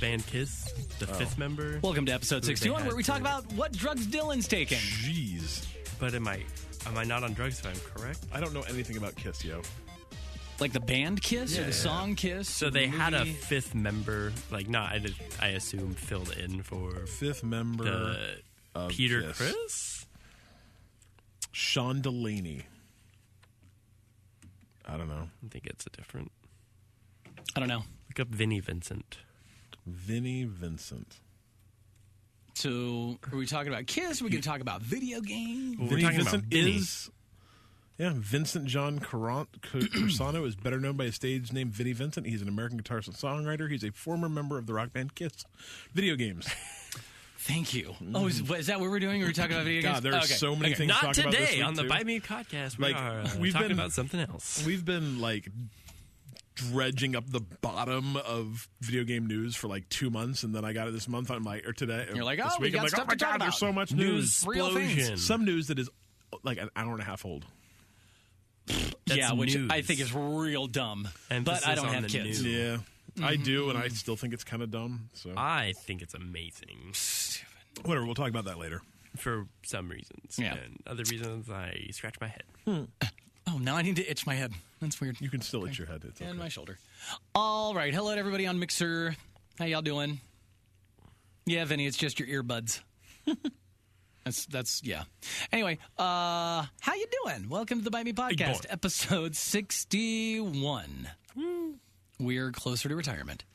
band Kiss, the fifth member. Welcome to episode 61, where we talk about what drugs Dylan's taking. Jeez. But am I not on drugs if I'm correct? I don't know anything about Kiss, yo. Like the band Kiss or the song Kiss? So they had a fifth member, I assume filled in for Fifth member of Peter Kiss. Criss? Sean Delaney. I don't know. I think it's a different. I don't know. Look up Vinny Vincent. Vinny Vincent. So are we talking about Kiss? Are we going to talk about video games? Well, Vinny we're talking Vincent about Vinny. Vincent John Corsano is better known by his stage name Vinny Vincent. He's an American guitarist and songwriter. He's a former member of the rock band Kiss. Video games. Thank you. Oh, is that what we're doing? Are we talking about video games? God, there are so many things Not to talk about this today week, on the too. Buy Me podcast. We've Talking been about something else. We've been dredging up the bottom of video game news for 2 months, and then I got it this month. Or today. You're like, this oh, we week. got I'm like, stuff oh my to talk God, about. there's so much News news. Real things. explosion. Some news that is an hour and a half old. Yeah, which news. I think is real dumb. Emphasis but I don't on have the kids. new. Yeah, I do, and I still think it's kind of dumb. So I think it's amazing whatever, we'll talk about that later. for some reasons. Yeah. And other reasons, I scratch my head. Oh, now I need to itch my head. That's weird. You can still itch your head. It's okay. And my shoulder. All right. Hello to everybody on Mixer. How y'all doing? Yeah, Vinny, it's just your earbuds. That's yeah. Anyway, how you doing? Welcome to the Bite Me Podcast, boy. episode 61. We're closer to retirement.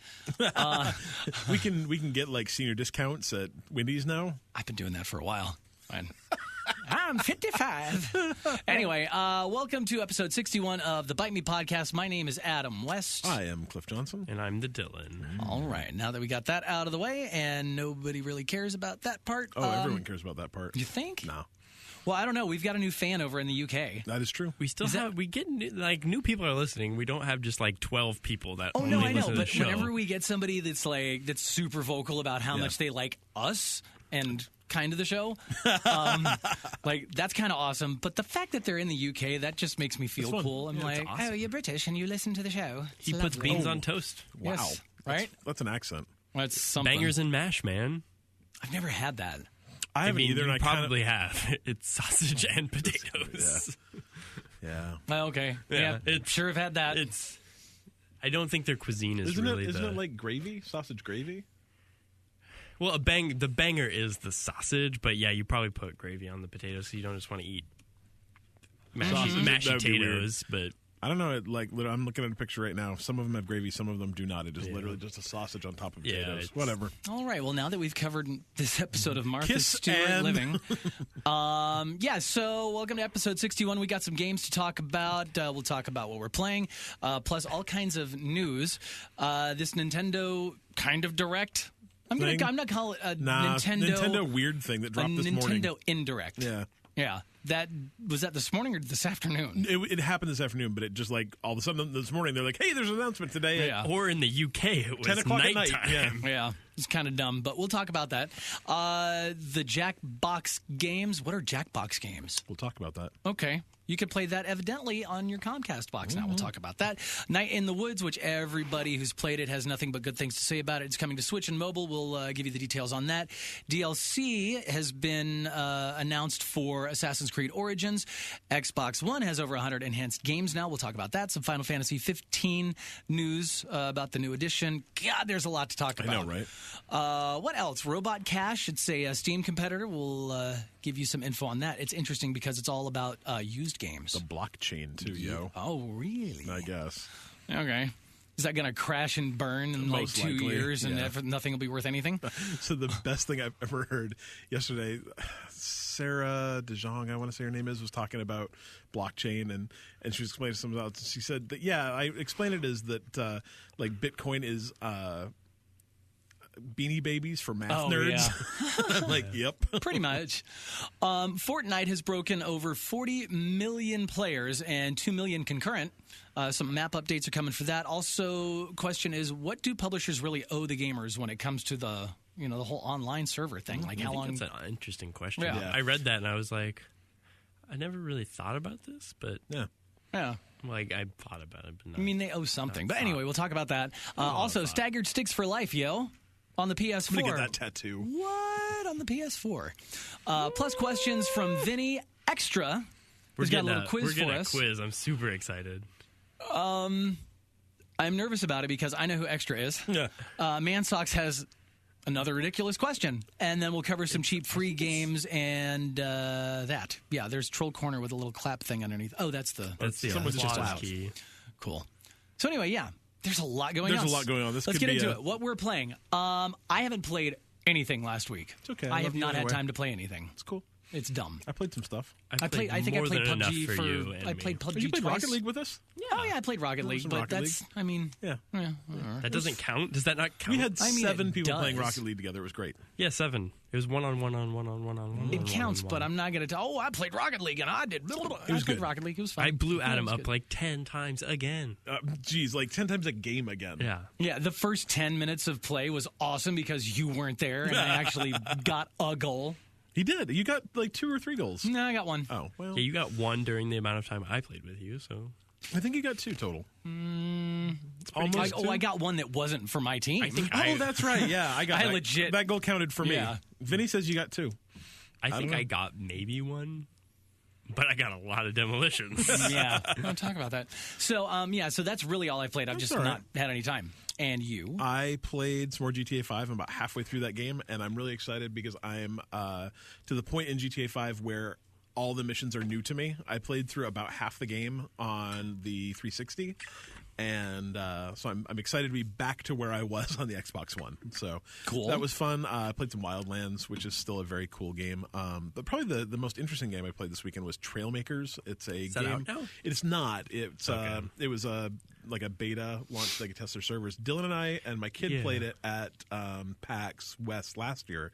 we can get senior discounts at Wendy's now. I've been doing that for a while. Fine. I'm 55. Anyway, welcome to episode 61 of the Bite Me Podcast. My name is Adam West. I am Cliff Johnson. And I'm the Dylan. All right. Now that we got that out of the way and nobody really cares about that part. Oh, everyone cares about that part. You think? No, Well, I don't know. We've got a new fan over in the UK. that is true. We still we get new people are listening. We don't have just 12 people that Oh, only no, I know. listen to the But show. whenever we get somebody that's that's super vocal about how much they like us and kind of the show, that's kind of awesome. But the fact that they're in the UK, that just makes me feel fun. cool. I'm Yeah, it's like, awesome. oh, you're British and you listen to the show. It's he puts lovely. beans on toast. Wow, Yes, right? That's an accent. That's something. Bangers and mash, man. I've never had that. I haven't either. You And I probably have. It's sausage and potatoes. yeah. Well, okay. Yeah, Yeah, sure have had that. I don't think their cuisine is Isn't really it like gravy, sausage gravy? Well, the banger is the sausage, but yeah, you probably put gravy on the potatoes, so you don't just want to eat Sausage, mashed that would be potatoes. But I don't know. I'm looking at a picture right now. Some of them have gravy, some of them do not. It is literally just a sausage on top of Yeah, potatoes. it's- Whatever. All right. Well, now that we've covered this episode of Martha Kiss Stewart and- Living, so welcome to episode 61. We got some games to talk about. We'll talk about what we're playing, plus all kinds of news. This Nintendo kind of direct. I'm not gonna call it a Nintendo weird thing that dropped this morning. Nintendo indirect. Yeah. Was that this morning or this afternoon? It happened this afternoon, but it just all of a sudden this morning they're like, "Hey, there's an announcement today." Yeah. or in the UK, it was 10 o'clock at nighttime. night. Yeah. Yeah, it's kind of dumb, but we'll talk about that. The JackBox games. What are JackBox games? We'll talk about that. Okay. You could play that evidently on your Comcast box now. We'll talk about that. Night in the Woods, which everybody who's played it has nothing but good things to say about it. It's coming to Switch and mobile. We'll give you the details on that. DLC has been announced for Assassin's Creed Origins. Xbox One has over 100 enhanced games now. We'll talk about that. Some Final Fantasy 15 news about the new edition. God, there's a lot to talk about. I know, right? What else? Robot Cash. It's a Steam competitor. We'll give you some info on that. It's interesting because it's all about used games. The blockchain too, yo. Oh, really? I guess. Okay. Is that going to crash and burn in Most 2 likely, years and yeah. nothing will be worth anything? So the best thing I've ever heard yesterday, Sarah DeJong, I want to say her name is, was talking about blockchain and she was explaining something else. She said that, I explained it as that Bitcoin is Beanie Babies for math nerds. Yeah. I'm like, yep. Pretty much. Fortnite has broken over 40 million players and 2 million concurrent. Some map updates are coming for that. Also, question is, what do publishers really owe the gamers when it comes to the whole online server thing? Like, how long? That's an interesting question. Yeah. I read that and I was like, I never really thought about this, but Yeah. Yeah. I thought about it. But not, I mean, they owe something. But anyway, we'll talk about that. Also, staggered sticks for life, yo. on the PS4. I'm going to get that tattoo. What? On the PS4. Plus questions from Vinny. Xtra has got a little quiz for us. Quiz. I'm super excited. I'm nervous about it because I know who Xtra is. Yeah. Mansocks has another ridiculous question. And then we'll cover some cheap free games and that. Yeah, there's Troll Corner with a little clap thing underneath. Oh, that's the someone's just applause key. Cool. So anyway, yeah, there's a lot going on. There's a lot going on. Let's get into it. What we're playing. I haven't played anything last week. It's okay. I have not had time to play anything. It's cool. It's dumb. I played some stuff. I think I played PUBG for you. I played PUBG You played twice. Rocket League with us? Yeah. Oh yeah, I played Rocket League, but that's I mean, Yeah. That doesn't count. Does that not count? We had 7 people playing does. Rocket League together. It was great. Yeah, 7. It was one on one. It counts, but I'm not going to tell. Oh, I played Rocket League and I did. It was I played good. Rocket League. It was fun. I blew Adam It was up good. like 10 times again. Geez, like 10 times a game again. Yeah. Yeah, the first 10 minutes of play was awesome because you weren't there and I actually got a goal. He did. You got like 2 or 3 goals. No, I got one. Oh, well. Yeah, you got 1 during the amount of time I played with you, so. I think you got 2 total. Almost. I got one that wasn't for my team. I think Oh, that's right. Yeah, I got I that. legit- That goal counted for me. Yeah. Vinny says you got 2. I think know. I got maybe 1, but I got a lot of demolitions. Yeah, I'll talk about that. So, so that's really all I've played. I've just all right. not had any time. And you? I played some more GTA 5. I'm about halfway through that game, and I'm really excited because I'm to the point in GTA 5 where all the missions are new to me. I played through about half the game on the 360, and so I'm excited to be back to where I was on the Xbox One. So Cool. That was fun. I played some Wildlands, which is still a very cool game. But probably the most interesting game I played this weekend was Trailmakers. It's a that game. out now? It's not. It's Okay. it was like a beta launch so they could test their servers. Dylan and I and my kid played it at PAX West last year.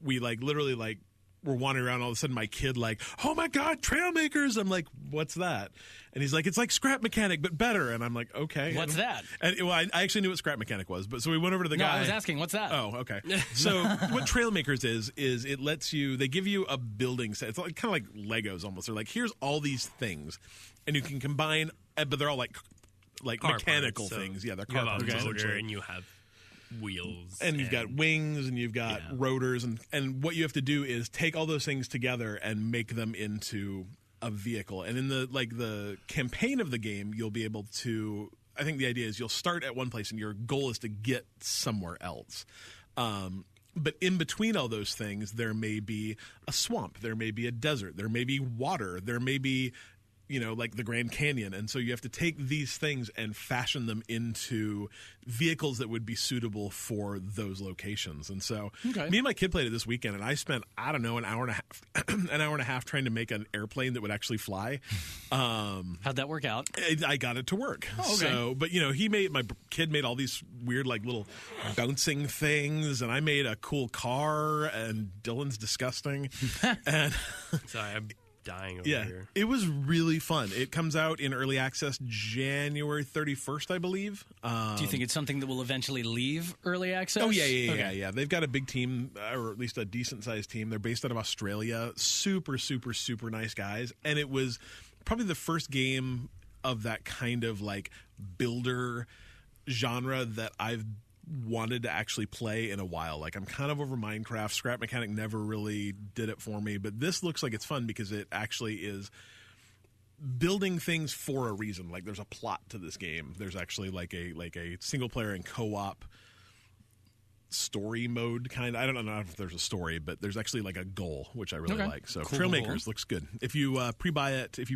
We literally were wandering around. All of a sudden, my kid oh my god, Trailmakers! I'm like, what's that? And he's like, it's like Scrap Mechanic but better. And I'm like, okay. What's that? And well, I actually knew what Scrap Mechanic was, but so we went over to the No, guy. I was asking, what's that? Oh, okay. So what Trailmakers is it lets you, they give you a building set. It's kind of like Legos almost. They're like, here's all these things, and you can combine, but they're all like Car mechanical parts, so things. Yeah, they're you car have parts. a motor essentially. and you have wheels. And you've got wings and you've got rotors, and what you have to do is take all those things together and make them into a vehicle. And in the campaign of the game, you'll be able to, I think the idea is you'll start at one place and your goal is to get somewhere else. But in between all those things, there may be a swamp, there may be a desert, there may be water, there may be like the Grand Canyon. And so you have to take these things and fashion them into vehicles that would be suitable for those locations. And so me and my kid played it this weekend, and I spent, I don't know, an hour and a half trying to make an airplane that would actually fly. How'd that work out? I got it to work. Oh, okay. So, but my kid made all these weird little bouncing things, and I made a cool car, and Dylan's disgusting. And Sorry, I'm dying over yeah, here. it was really fun. It comes out in early access January 31st, I believe. Do you think it's something that will eventually leave early access? Oh, yeah. Okay. They've got a big team, or at least a decent-sized team. They're based out of Australia. Super, super, super nice guys. And it was probably the first game of that kind of builder genre that I've wanted to actually play in a while. I'm kind of over Minecraft. Scrap Mechanic never really did it for me, but this looks like it's fun because it actually is building things for a reason. There's a plot to this game. There's actually a single player and co-op story mode kind of. I don't know if there's a story, but there's actually a goal, which I really like. So Cool. Trailmakers looks good. If you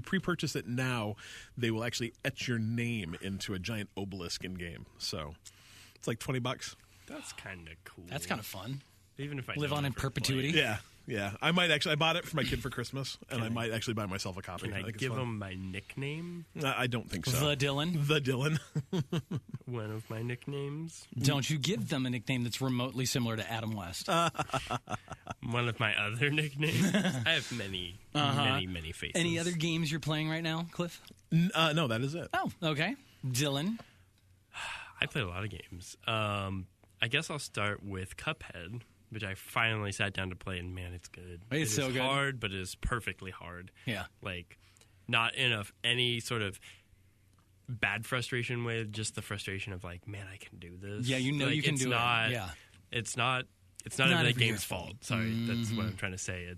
pre-purchase it now, they will actually etch your name into a giant obelisk in game. So it's like $20. That's kind of cool. That's kind of fun. Even if I Live don't on in ever perpetuity. play. Yeah. I bought it for my kid for Christmas, and I might actually buy myself a copy. Can I think it's give fun. him my nickname? I don't think so. The Dylan. The Dylan. One of my nicknames? Don't you give them a nickname that's remotely similar to Adam West. One of my other nicknames? I have many faces. Any other games you're playing right now, Cliff? No, that is it. Oh, okay. Dylan. I played a lot of games. I guess I'll start with Cuphead, which I finally sat down to play, and man, it's good. It's so good. good. Hard, but it is perfectly hard. Yeah. Not in any sort of bad frustration way, just the frustration of like, man, I can do this. Yeah, you know like, you can do not, it. Yeah. It's not the every game's year's fault. Sorry, that's what I'm trying to say.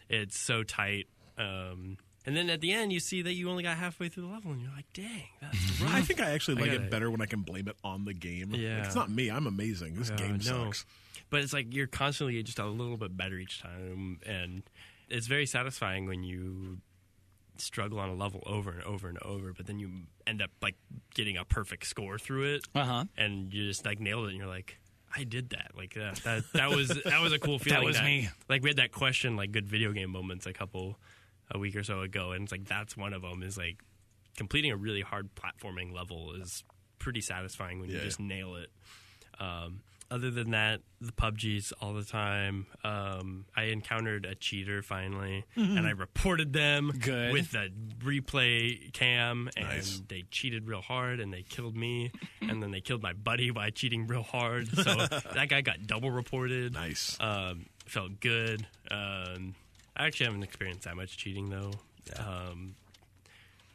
It's so tight. And then at the end, you see that you only got halfway through the level, and you're like, dang, that's rough. I think I actually like it better when I can blame it on the game. Yeah. Like, it's not me. I'm amazing. This game sucks. But it's like you're constantly just a little bit better each time, and it's very satisfying when you struggle on a level over and over and over, but then you end up like getting a perfect score through it, and you just like nailed it, and you're like, I did that. Like that was a cool feeling. That was me. Like we had that question, like good video game moments, a week or so ago, and it's like that's one of them. Is like completing a really hard platforming level is pretty satisfying when you just nail it. Other than that, the PUBGs all the time. I encountered a cheater finally, and I reported them with the replay cam, and they cheated real hard, and they killed me, and then they killed my buddy by cheating real hard. So that guy got double reported. Nice. Felt good. I actually haven't experienced that much cheating, though. Yeah.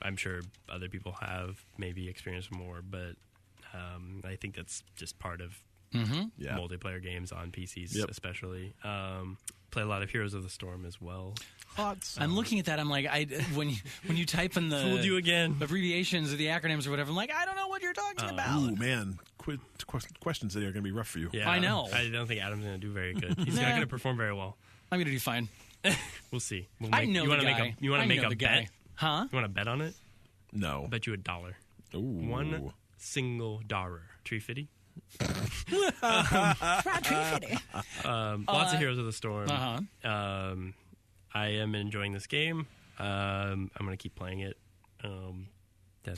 I'm sure other people have maybe experienced more, but I think that's just part of multiplayer games on PCs, especially. Play a lot of Heroes of the Storm as well. I'm looking at that. I'm like, when you type in the fooled you again abbreviations or the acronyms or whatever, I'm like, I don't know what you're talking about. Ooh, man. Questions today are going to be rough for you. Yeah, I know. I don't think Adam's going to do very good. He's not going to perform very well. I'm going to do fine. We'll see. I know you the guy. You want to make a bet? Guy. Huh? You want to bet on it? No. I'll bet you $1. Ooh. $1 single dollar. Tree Fitty? Lots of Heroes of the Storm. I am enjoying this game. I'm going to keep playing it.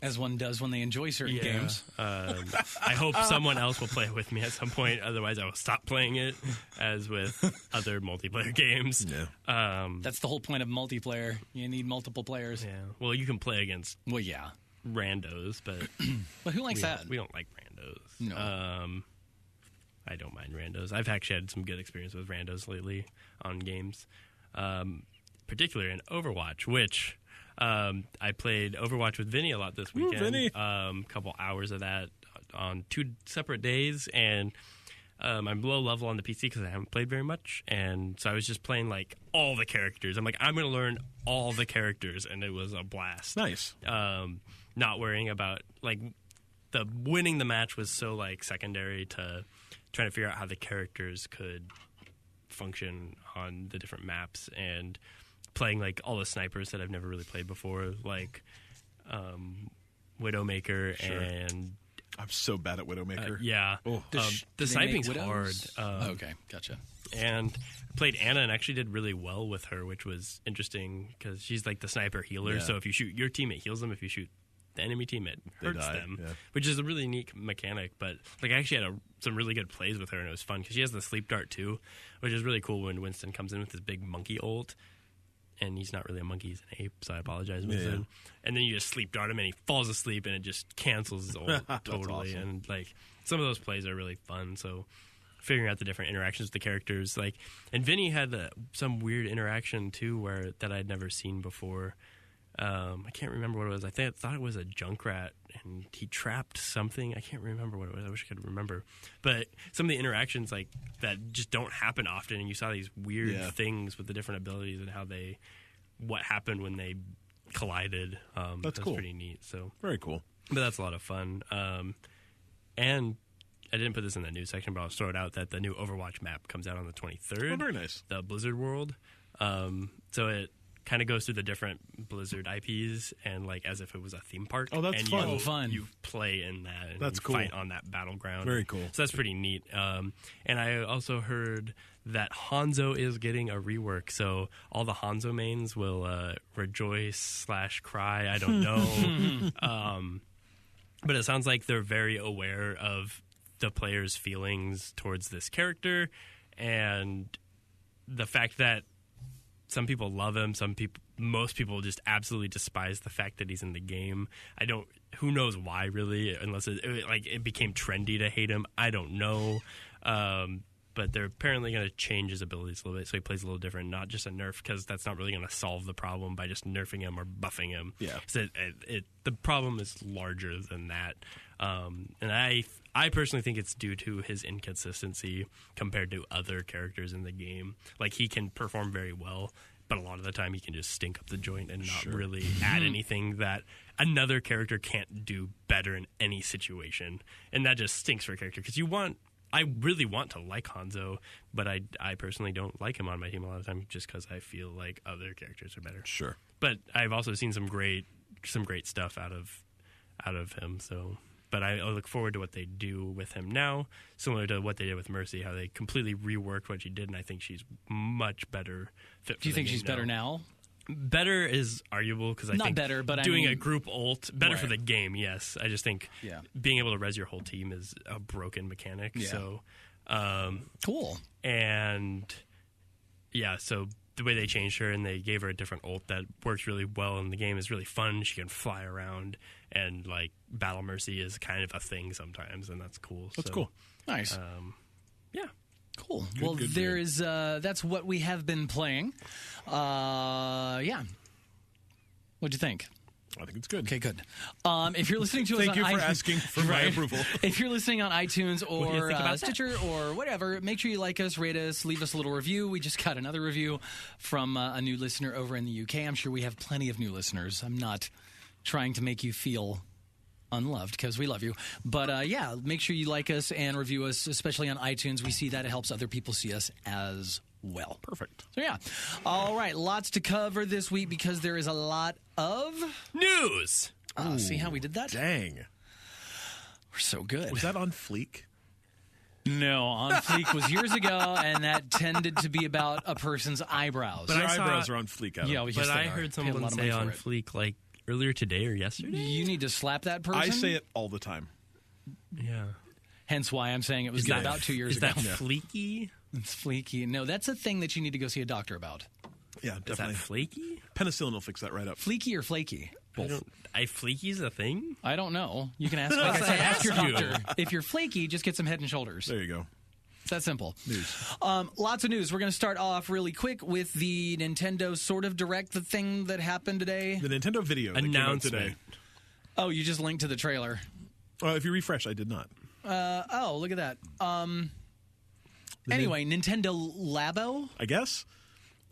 As one does when they enjoy certain games. I hope someone else will play it with me at some point. Otherwise, I will stop playing it, as with other multiplayer games. Yeah. That's the whole point of multiplayer. You need multiple players. Yeah. Well, you can play against randos, but who likes that? We don't like randos. No. I don't mind randos. I've actually had some good experience with randos lately on games, particularly in Overwatch, which I played Overwatch with Vinny a lot this weekend. Vinny. Couple hours of that on 2 separate days, and I'm low level on the PC because I haven't played very much, and so I was just playing like all the characters. I'm like, I'm going to learn all the characters, and it was a blast. Nice. Not worrying about like the winning the match was so like secondary to trying to figure out how the characters could function on the different maps, and playing like all the snipers that I've never really played before, like Widowmaker and I'm so bad at Widowmaker. The sniping's hard. Okay, gotcha. And I played Anna and actually did really well with her, which was interesting because she's like the sniper healer. Yeah. So if you shoot your team, it heals them. If you shoot the enemy team, it hurts them, which is a really neat mechanic. But like I actually had some really good plays with her, and it was fun because she has the sleep dart too, which is really cool when Winston comes in with his big monkey ult. And he's not really a monkey, he's an ape, so I apologize, Winston. And then you just sleep dart him, and he falls asleep, and it just cancels his ult totally. Awesome. And like some of those plays are really fun. So figuring out the different interactions with the characters, like, and Vinny had some weird interaction too, that I'd never seen before. I can't remember what it was. I thought it was a Junkrat, and he trapped something. I can't remember what it was. I wish I could remember. But some of the interactions like that just don't happen often, and you saw these weird things with the different abilities and what happened when they collided. That's cool. Pretty neat. So very cool. But that's a lot of fun. And I didn't put this in the news section, but I'll throw it out that the new Overwatch map comes out on the 23rd. Oh, very nice. The Blizzard World. So it kind of goes through the different Blizzard IPs and like as if it was a theme park. Oh, that's fun. Fun. You play in that and that's you cool. fight on that battleground. Very cool. So that's pretty neat. And I also heard that Hanzo is getting a rework. So all the Hanzo mains will rejoice/cry. I don't know. But it sounds like they're very aware of the player's feelings towards this character and the fact that some people love him. Most people just absolutely despise the fact that he's in the game. Who knows why really, unless it became trendy to hate him. I don't know. But but they're apparently going to change his abilities a little bit, so he plays a little different. Not just a nerf, because that's not really going to solve the problem by just nerfing him or buffing him. Yeah. So the problem is larger than that. And I personally think it's due to his inconsistency compared to other characters in the game. Like, he can perform very well, but a lot of the time he can just stink up the joint and not really add anything that another character can't do better in any situation. And that just stinks for a character, because I really want to like Hanzo, but I personally don't like him on my team a lot of the time, just because I feel like other characters are better. Sure. But I've also seen some great stuff out of him. So, but I look forward to what they do with him now, similar to what they did with Mercy, how they completely reworked what she did, and I think she's much better fit for Do you the think game she's better now? Better is arguable, because I Not think better, but doing I mean, a group ult better for right. the game. Yes, I just think being able to res your whole team is a broken mechanic. Yeah. So Cool. And yeah, so the way they changed her and they gave her a different ult that works really well in the game is really fun. She can fly around, and like Battle Mercy is kind of a thing sometimes, and that's cool. That's cool. Nice. Yeah. Cool. Well, there is. That's what we have been playing. Yeah. What'd you think? I think it's good. Okay, good. If you're listening to us Thank on you for iTunes, asking for my approval. If you're listening on iTunes do you or think about that? Stitcher or whatever, make sure you like us, rate us, leave us a little review. We just got another review from a new listener over in the UK. I'm sure we have plenty of new listeners. I'm not trying to make you feel unloved, because we love you. But yeah, make sure you like us and review us, especially on iTunes. We see that it helps other people see us as well. Perfect. So yeah. All right, lots to cover this week because there is a lot of News. See how we did that? Dang. We're so good. Was that on Fleek? No, On Fleek was years ago, and that tended to be about a person's eyebrows. But I your saw- eyebrows are on Fleek. Adam. Yeah, yes, But they I are. heard Paid a lot someone of say money on for it. Fleek like earlier today or yesterday. You need to slap that person. I say it all the time. Yeah. Hence why I'm saying it was Is good that- about 2 years Is ago. that fleeky? It's fleeky. No, that's a thing that you need to go see a doctor about. Yeah, Is definitely. that flaky? Penicillin will fix that right up. Fleeky or flaky? Fleeky's a thing? I don't know. You can ask. Like I said, ask your you. doctor. If you're flaky, just get some Head and Shoulders. There you go. It's that simple. News. Lots of news. We're going to start off really quick with the Nintendo sort of Direct, the thing that happened today. The Nintendo video that came out Announcement. today. Oh, you just linked to the trailer. If you refresh, I did not. Oh, look at that. Anyway, Nintendo Labo. I guess.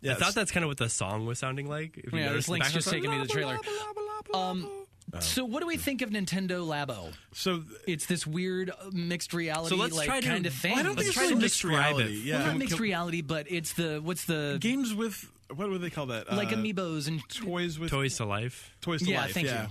I thought that's kind of what the song was sounding like. If you Yeah, noticed this link's the just background taking me to the trailer. song. So what do we think of Nintendo Labo? So It's this weird mixed reality So let's try to- kind of thing. I don't think Let's it's try to really mixed describe reality. it. Yeah. Well, not mixed reality, but it's the what's the Games with what would they call that? like amiibos and toys with Toys to Life. Toys to Yeah, life. thank yeah. you.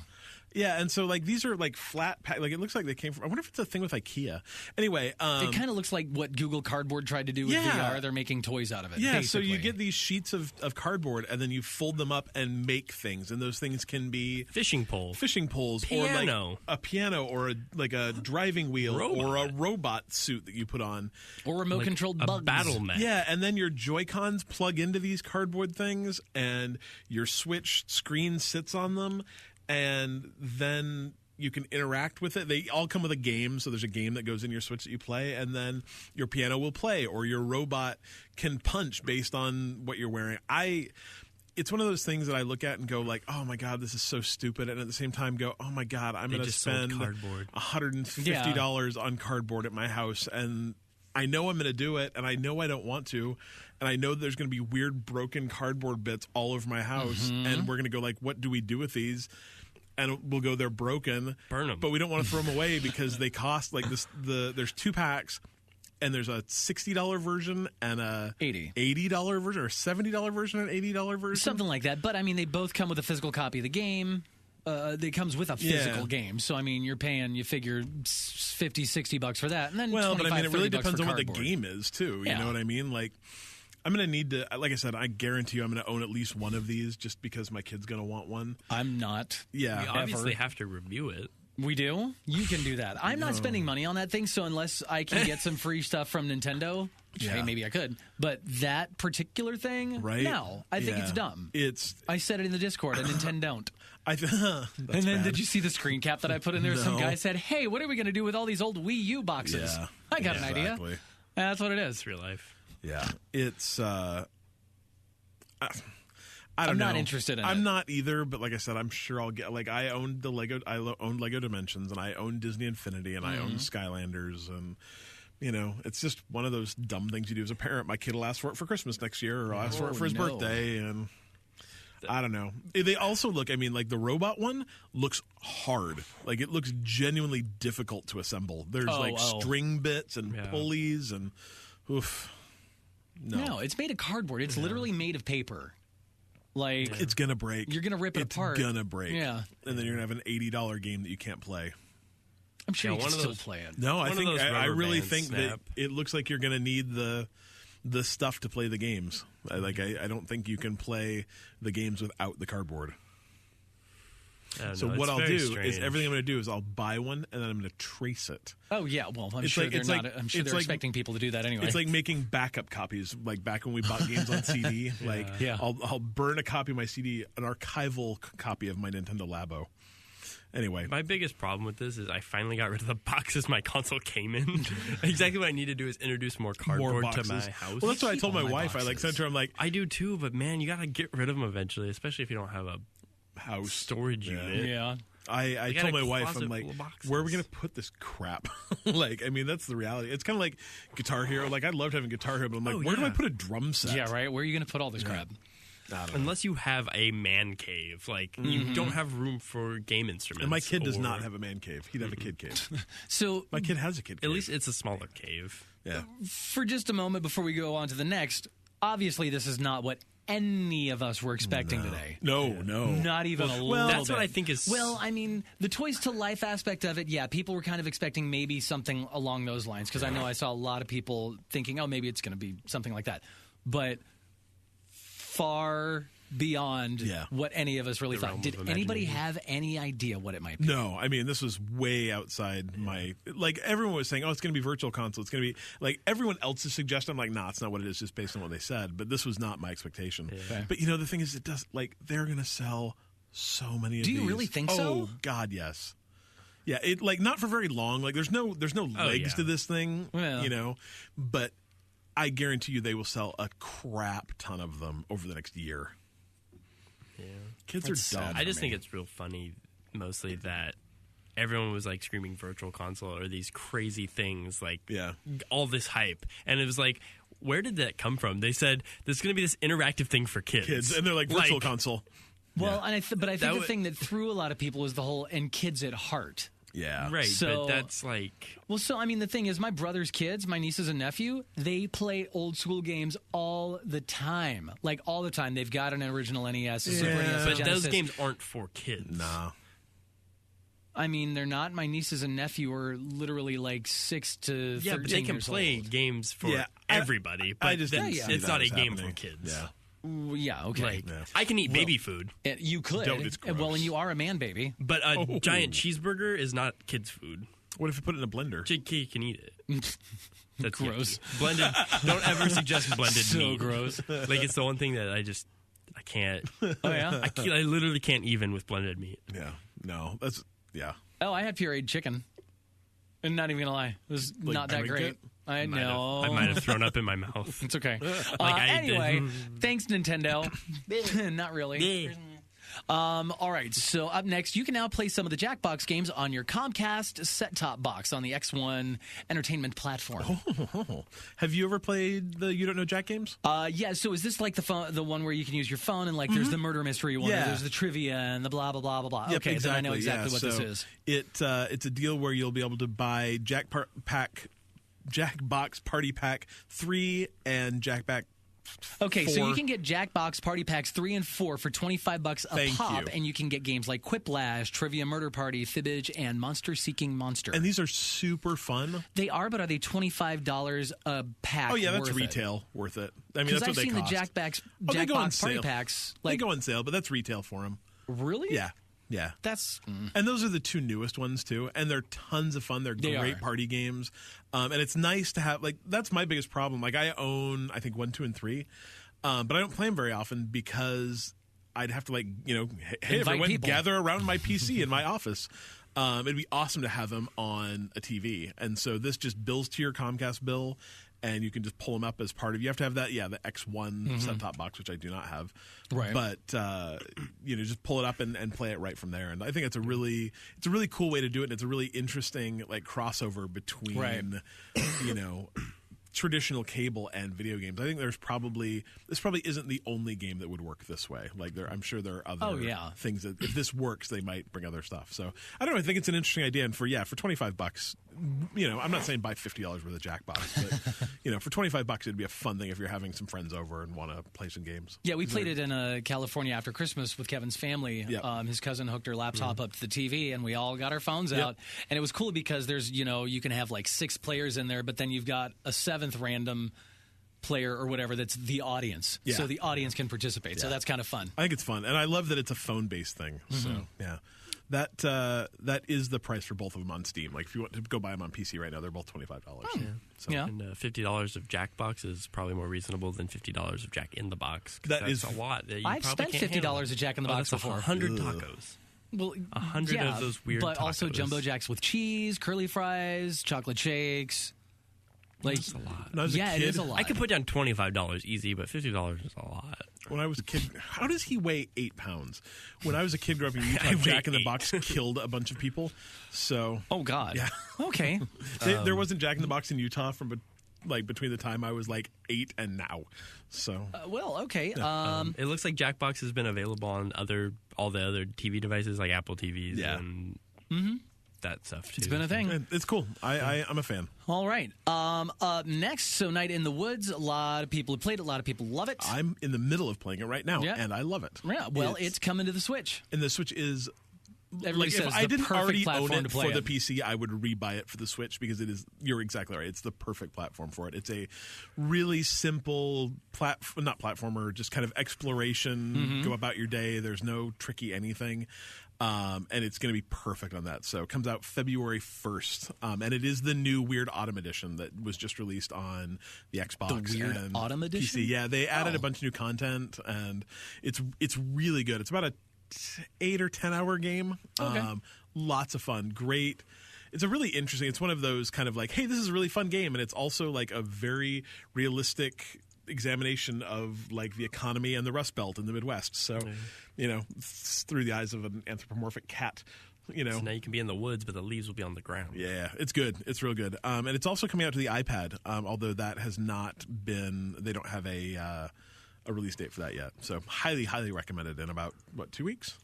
Yeah, and so like these are like flat pack. Like it looks like they came from. I wonder if it's a thing with IKEA. Anyway, it kind of looks like what Google Cardboard tried to do with Yeah. VR. They're making toys out of it. yeah. So you basically. get these sheets of cardboard, and then you fold them up and make things, and those things can be Fishing pole. fishing poles Piano. or like a piano or like a driving wheel Robot. or a robot suit that you put on. or remote controlled a bugs. battle mech. Yeah, and then your Joy-Cons plug into these cardboard things, and your Switch screen sits on them, and then you can interact with it. They all come with a game, so there's a game that goes in your Switch that you play, and then your piano will play, or your robot can punch based on what you're wearing. It's one of those things that I look at and go like, oh my God, this is so stupid. And at the same time go, oh my God, I'm going to just sold spend cardboard. $150 on cardboard at my house. And I know I'm going to do it, and I know I don't want to. And I know there's going to be weird broken cardboard bits all over my house. And we're going to go like, what do we do with these? And we'll go, they're broken. Burn 'em. But we don't want to throw them away because they cost like this. There's 2 packs. And there's a $60 version and a $80 version, or a $70 version and $80 version. Something like that. But I mean, they both come with a physical copy of the game. It comes with a physical game. So I mean, you're paying, you figure $50, $60 for that, and then Well, but I mean, it really $25, $30 depends for on what the cardboard. game is too. You Yeah. know what I mean? Like, I'm going to need to, like I said, I guarantee you I'm going to own at least one of these just because my kid's going to want one. I'm not. Yeah. We obviously have to review it. We do? You can do that. I'm not spending money on that thing, so unless I can get some free stuff from Nintendo, which, hey, maybe I could. But that particular thing, Right? no. I think Yeah. it's dumb. It's, I said it in the Discord, and Nintendo don't. that's And then bad. did you see the screen cap that I put in there? Some No. guy said, hey, what are we going to do with all these old Wii U boxes? Yeah. I got an idea. Exactly. That's what it is. It's real life. Yeah, it's. I don't know. I'm not interested in it. I'm not either, but like I said, I'm sure I'll get. Like I owned the Lego. I owned Lego Dimensions, and I owned Disney Infinity, and I owned Skylanders, and it's just one of those dumb things you do as a parent. My kid will ask for it for Christmas next year, or I'll ask for it for his birthday, and I don't know. They also look. I mean, like the robot one looks hard. Like it looks genuinely difficult to assemble. There's string bits and pulleys, and oof. No, it's made of cardboard. It's literally made of paper. Like it's gonna break. You're gonna rip it apart. It's gonna break. Yeah, and then you're gonna have an $80 game that you can't play. I'm sure you can still play it. No, I really think that it looks like you're gonna need the stuff to play the games. I don't think you can play the games without the cardboard. So what I'll do is everything I'm going to do is I'll buy one and then I'm going to trace it. Oh yeah, well I'm sure they're expecting people to do that anyway. It's like making backup copies, like back when we bought games on CD. I'll burn a copy of my CD, an archival copy of my Nintendo Labo. Anyway, my biggest problem with this is I finally got rid of the boxes my console came in. Exactly what I need to do is introduce more cardboard to my house. Well, that's what I told my wife. Boxes. I sent her. I'm like, I do too, but man, you got to get rid of them eventually, especially if you don't have a house storage unit. Yeah. I told my wife, I'm like, where are we going to put this crap? That's the reality. It's kind of like Guitar Hero. Like, I loved having Guitar Hero, but I'm like, where do I put a drum set? Yeah, right. Where are you going to put all this crap? Unless you have a man cave. Like, you don't have room for game instruments. And my kid does not have a man cave. He'd have a kid cave. So my kid has a kid cave. At least it's a smaller cave. Yeah. For just a moment before we go on to the next, obviously this is not what any of us were expecting today. No. Not even a little bit. That's what I think is... Well, I mean, the Toys to Life aspect of it, people were kind of expecting maybe something along those lines, because I know I saw a lot of people thinking, maybe it's going to be something like that. But far beyond what any of us really thought. Did anybody have any idea what it might be? No, I mean, this was way outside my... Like, everyone was saying, it's going to be Virtual Console. It's going to be... Like, everyone else's suggestion, I'm like, nah, it's not what it is, just based on what they said. But this was not my expectation. Yeah. Okay. But, the thing is, it does... Like, they're going to sell so many of these. Do you really think so? Oh, God, yes. Yeah, it not for very long. Like, there's no legs to this thing, But I guarantee you they will sell a crap ton of them over the next year. Yeah. Kids are dumb. I just think it's real funny, mostly, that everyone was like screaming Virtual Console or these crazy things, like all this hype. And it was like, where did that come from? They said, there's going to be this interactive thing for kids. And they're like, Virtual Console. Well, and I think the thing that threw a lot of people is the whole, and kids at heart. Yeah. Right, so, but that's like... Well, so, I mean, the thing is, my brother's kids, my nieces and nephew, they play old school games all the time. Like, all the time. They've got an original NES, a Super NES, but those games aren't for kids. Nah. I mean, they're not. My nieces and nephew are literally like 6 to 13 years old. But they can play games for everybody, but it's not a game for kids. Yeah. Yeah, okay. I can eat baby food. You could. Well, and you are a man baby. But a giant cheeseburger is not kids' food. What if you put it in a blender? JK can eat it. That's gross. Blended. Don't ever suggest blended meat. So gross. Like, it's the one thing that I can't. Oh, yeah? I literally can't even with blended meat. Yeah. No. That's, Oh, I had pureed chicken. And not even going to lie. It was not that great. I know. I might have thrown up in my mouth. It's okay. Anyway, thanks, Nintendo. Not really. All right, so up next, you can now play some of the JackBox games on your Comcast set-top box on the X1 entertainment platform. Have you ever played the You Don't Know Jack games? Yeah, so is this like the one where you can use your phone and like there's the murder mystery one, or there's the trivia and the blah, blah, blah, blah, blah. Yep, okay, exactly. then I know exactly what this is. It's a deal where you'll be able to buy JackBox Party Pack 3 and JackBox Okay, 4. so you can get JackBox Party Packs 3 and 4 for $25 a pop, and you can get games like Quiplash, Trivia Murder Party, Fibbage, and Monster Seeking Monster. And these are super fun. They are, but are they $25 a pack? Oh yeah, that's retail worth it. I mean, that's what they cost. Because I've seen the JackBox Party Packs. They go on sale, but that's retail for them. Really? Yeah. Yeah. That's and those are the two newest ones too, and they're tons of fun. They're great party games. And it's nice to have, like, that's my biggest problem. Like, I own, I think, 1, 2, and 3, but I don't play them very often because I'd have to, like, hey, everyone, gather around my PC in my office. It'd be awesome to have them on a TV. And so this just bills to your Comcast bill, and you can just pull them up as part of. You have to have that, the X1 set-top box, which I do not have. Right. But just pull it up and play it right from there. And I think it's a really cool way to do it. And it's a really interesting like crossover between traditional cable and video games. I think this probably isn't the only game that would work this way. Like I'm sure there are other things that if this works, they might bring other stuff. So I don't know. I think it's an interesting idea. And for $25, I'm not saying buy $50 worth of JackBox, but for $25, it'd be a fun thing if you're having some friends over and want to play some games. Yeah, we played it in California after Christmas with Kevin's family. Yep. His cousin hooked her laptop up to the TV, and we all got our phones out. And it was cool because there's you can have like 6 players in there, but then you've got a 7th random player or whatever that's the audience. So the audience can participate. So that's kind of fun. I think it's fun, and I love that it's a phone-based thing. So that is the price for both of them on Steam. Like if you want to go buy them on PC right now, they're both $25. And $50 of JackBox is probably more reasonable than $50 of Jack in the Box. That is a lot. That you I've spent $50 of Jack in the Box before. 100 tacos. Well, 100 of those weird but tacos. also jumbo jacks with cheese, curly fries, chocolate shakes. Like, that's a lot. When I was a kid, it is a lot. I could put down $25 easy, but $50 is a lot. When I was a kid, how does he weigh 8 pounds? When I was a kid growing up in Utah, Jack in the Box killed a bunch of people. So, oh God, yeah, okay. There wasn't Jack in the Box in Utah from between the time I was like 8 and now. So, okay. It looks like JackBox has been available on all the other TV devices like Apple TVs and that stuff too. It's been a thing. It's cool. I'm a fan. All right. Up next, so Night in the Woods. A lot of people have played it. A lot of people love it. I'm in the middle of playing it right now, and I love it. Yeah. Well, it's coming to the Switch. And the Switch is. Everybody says if I didn't already own it for the it. PC, I would rebuy it for the Switch because it is. You're exactly right. It's the perfect platform for it. It's a really simple not platformer, just kind of exploration. Go about your day. There's no tricky anything. And it's going to be perfect on that. So it comes out February 1st. And it is the new Weird Autumn edition that was just released on the Xbox. The Weird and Autumn edition? PC. Yeah, they added a bunch of new content, and it's really good. It's about a 8 or 10 hour game. Okay. Lots of fun. Great. It's a really interesting. It's one of those kind of like, hey, this is a really fun game, and it's also like a very realistic examination of like the economy and the Rust Belt in the Midwest. So, through the eyes of an anthropomorphic cat. So now you can be in the woods, but the leaves will be on the ground. Yeah, it's good. It's real good. And it's also coming out to the iPad, although that has not been. They don't have a release date for that yet. So highly, highly recommended in about, 2 weeks?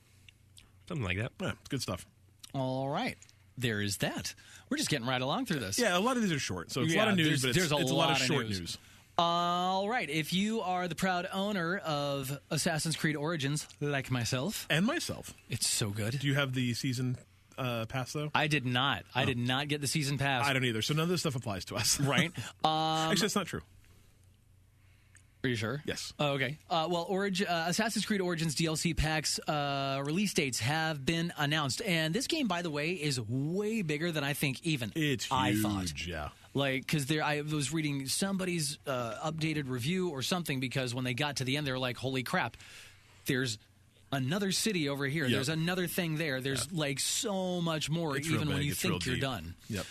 Something like that. Yeah, it's good stuff. All right. There is that. We're just getting right along through this. Yeah, a lot of these are short. So it's a lot of news, but it's a lot of short news. All right. If you are the proud owner of Assassin's Creed Origins, like myself. And myself. It's so good. Do you have the season pass, though? I did not. I did not get the season pass. I don't either. So none of this stuff applies to us. Right. Actually, that's not true. Are you sure? Yes. Oh, okay. Assassin's Creed Origins DLC packs release dates have been announced. And this game, by the way, is way bigger than I think even I thought. Yeah. Like, because I was reading somebody's updated review or something, because when they got to the end, they were like, holy crap, there's another city over here. Yep. There's another thing there. There's like so much more, it's even when you think you're done. Yep.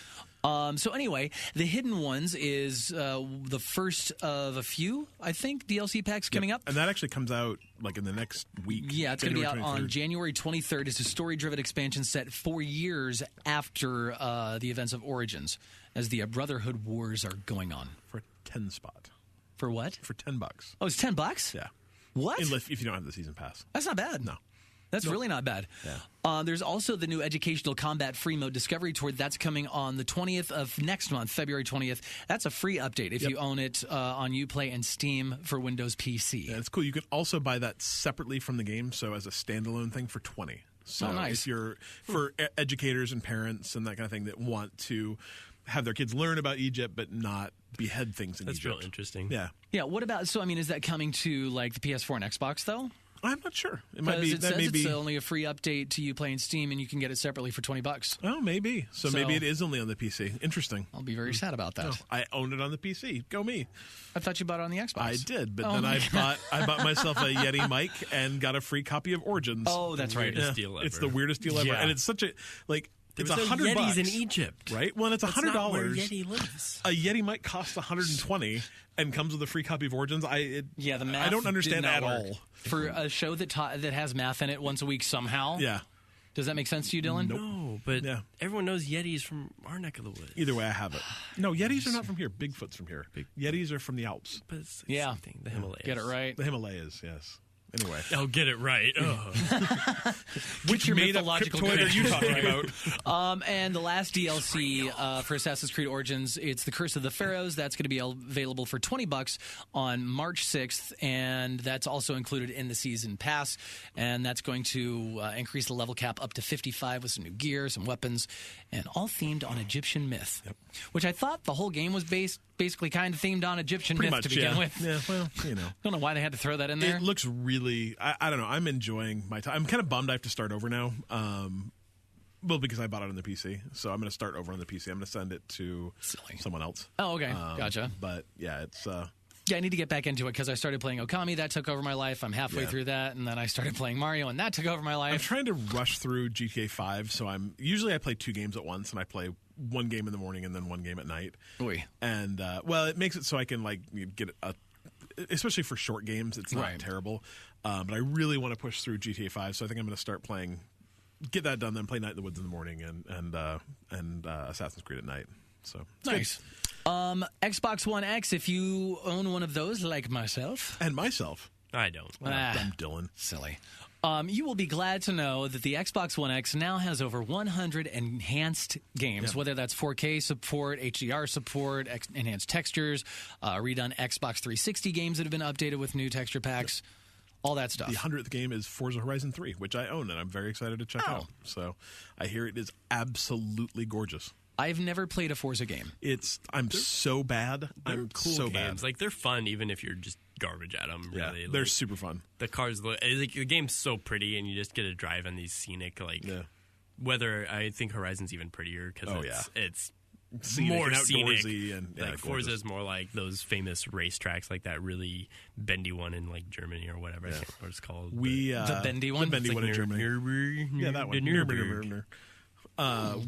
So anyway, the Hidden Ones is the first of a few, I think, DLC packs coming up. And that actually comes out like in the next week. Yeah, it's going to be out on January 23rd. It's a story-driven expansion set 4 years after the events of Origins, as the Brotherhood Wars are going on. For a 10 spot. For what? For $10. Oh, it's $10? Yeah. What? If you don't have the season pass. That's not bad. No. That's really not bad. Yeah. There's also the new educational combat free mode Discovery Tour. That's coming on the 20th of next month, February 20th. That's a free update if you own it on Uplay and Steam for Windows PC. Yeah, it's cool. You can also buy that separately from the game, so as a standalone thing for $20. So nice. If you're for educators and parents and that kind of thing that want to have their kids learn about Egypt but not behead things in Egypt. That's real interesting. Yeah. Yeah. What about? So I mean, is that coming to like the PS4 and Xbox though? I'm not sure. It might be. It says it's only a free update to Uplay and Steam, and you can get it separately for $20. Oh, maybe. So maybe it is only on the PC. Interesting. I'll be very sad about that. No, I own it on the PC. Go me. I thought you bought it on the Xbox. I did, but then I bought myself a Yeti mic and got a free copy of Origins. Oh, that's right. Weirdest deal ever. It's the weirdest deal ever, and it's such a like. It's There was no $100 Yetis in Egypt. right? Well, and it's That's $100. not where Yeti lives. A Yeti might cost $120 and comes with a free copy of Origins. The math I don't understand did not at work. all. For a show that has math in it once a week somehow. Yeah. Does that make sense to you, Dylan? Nope. No, but Yeah. everyone knows Yetis from our neck of the woods. Either way, I have it. No, Yetis are not from here. Bigfoot's from here. Yetis are from the Alps. But it's the Yeah. same thing. The Himalayas. Get it right. The Himalayas, yes. Anyway. Oh, get it right. Oh. Which your made up mythological cryptoid are you talking about? And the last DLC for Assassin's Creed Origins, it's The Curse of the Pharaohs. That's going to be available for $20 on March 6th, and that's also included in the season pass. And that's going to increase the level cap up to 55 with some new gear, some weapons, and all themed on Egyptian myth. Yep. Which I thought the whole game was basically kind of themed on Egyptian Pretty myth much, to begin yeah. with. Yeah, well, you know. Don't know why they had to throw that in there. It looks really, I don't know, I'm enjoying my time. I'm kind of bummed I have to start over now. Well, because I bought it on the PC. So I'm going to start over on the PC. I'm going to send it to someone else. Oh, okay. Gotcha. But yeah, it's... Yeah, I need to get back into it because I started playing Okami. That took over my life. I'm halfway through that. And then I started playing Mario, and that took over my life. I'm trying to rush through GTA 5. So usually I play 2 games at once, and I play 1 game in the morning and then 1 game at night. Oy. And, well, it makes it so I can, like, get especially for short games, it's not terrible. But I really want to push through GTA 5, so I think I'm going to start playing, get that done, then play Night in the Woods in the morning and Assassin's Creed at night. So nice. Xbox One X, if you own one of those, like myself. And myself. I don't. Dumb Dylan. Silly. You will be glad to know that the Xbox One X now has over 100 enhanced games, whether that's 4K support, HDR support, enhanced textures, redone Xbox 360 games that have been updated with new texture packs, all that stuff. The 100th game is Forza Horizon 3, which I own, and I'm very excited to check out. So I hear it is absolutely gorgeous. I've never played a Forza game. I'm so bad. They're cool so games. bad. Like, they're fun even if you're just garbage at them. Yeah, really. they're like, super fun. the cars look like the game's so pretty, and you just get to drive on these scenic whether I think Horizon's even prettier because it's Scenic more and scenic. outdoorsy and like Forza is more like those famous racetracks, like that really bendy one in like Germany or whatever. I can't remember what it's called. The bendy one? The bendy It's one like in Germany. Yeah, that one. Nürburgring.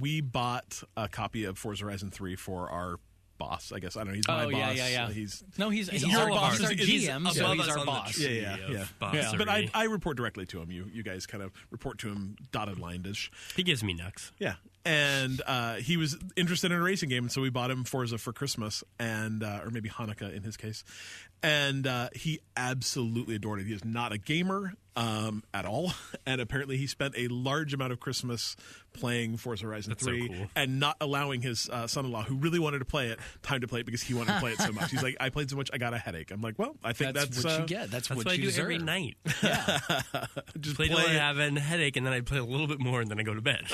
We bought a copy of Forza Horizon 3 for our boss, I guess. I don't know. He's my boss. Yeah. He's he's our boss. He's our GM, so he's our boss. Yeah. Boss But I report directly to him. You guys kind of report to him dotted line-ish. He gives me nucks. Yeah. And he was interested in a racing game, and so we bought him Forza for Christmas, and or maybe Hanukkah in his case. And he absolutely adored it. He is not a gamer at all, and apparently he spent a large amount of Christmas playing Forza Horizon 3 so cool. and not allowing his son-in-law, who really wanted to play it, time to play it because he wanted to play it so much. He's like, I played so much, I got a headache. I'm like, well, I think that's what you get. That's what I you do deserve. every night. Yeah. just Play till I it. have a headache, and then I play a little bit more, and then I go to bed.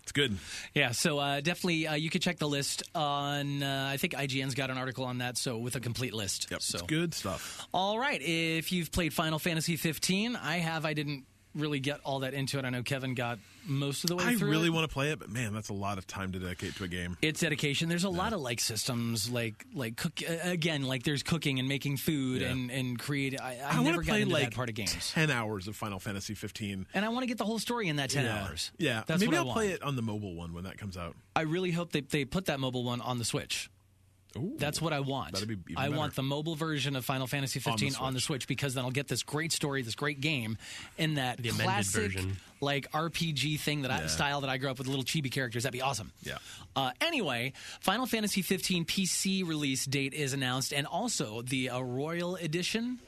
It's good. Yeah, so definitely you could check the list on, I think IGN's got an article on that, so with a complete list. Yep, so. it's good stuff. All right, if you've played Final Fantasy 15, I didn't really get all that into it. I know Kevin got most of the way through I really it. want to play it, but man, that's a lot of time to dedicate to a game. It's dedication. There's a lot of like systems, like cook again, like there's cooking and making food and create. I never got into that part of games. 10 hours of Final Fantasy 15, and I want to get the whole story in that 10 hours. Yeah, that's maybe what I'll I play want. it on the mobile one when that comes out. I really hope they put that mobile one on the Switch. Ooh, that's what I want. That'd be even I better. want the mobile version of Final Fantasy 15 on the Switch because then I'll get this great story, this great game in that The amended classic version. like RPG thing that style that I grew up with, little chibi characters. That'd be awesome. Yeah. Anyway, Final Fantasy 15 PC release date is announced, and also the Royal Edition.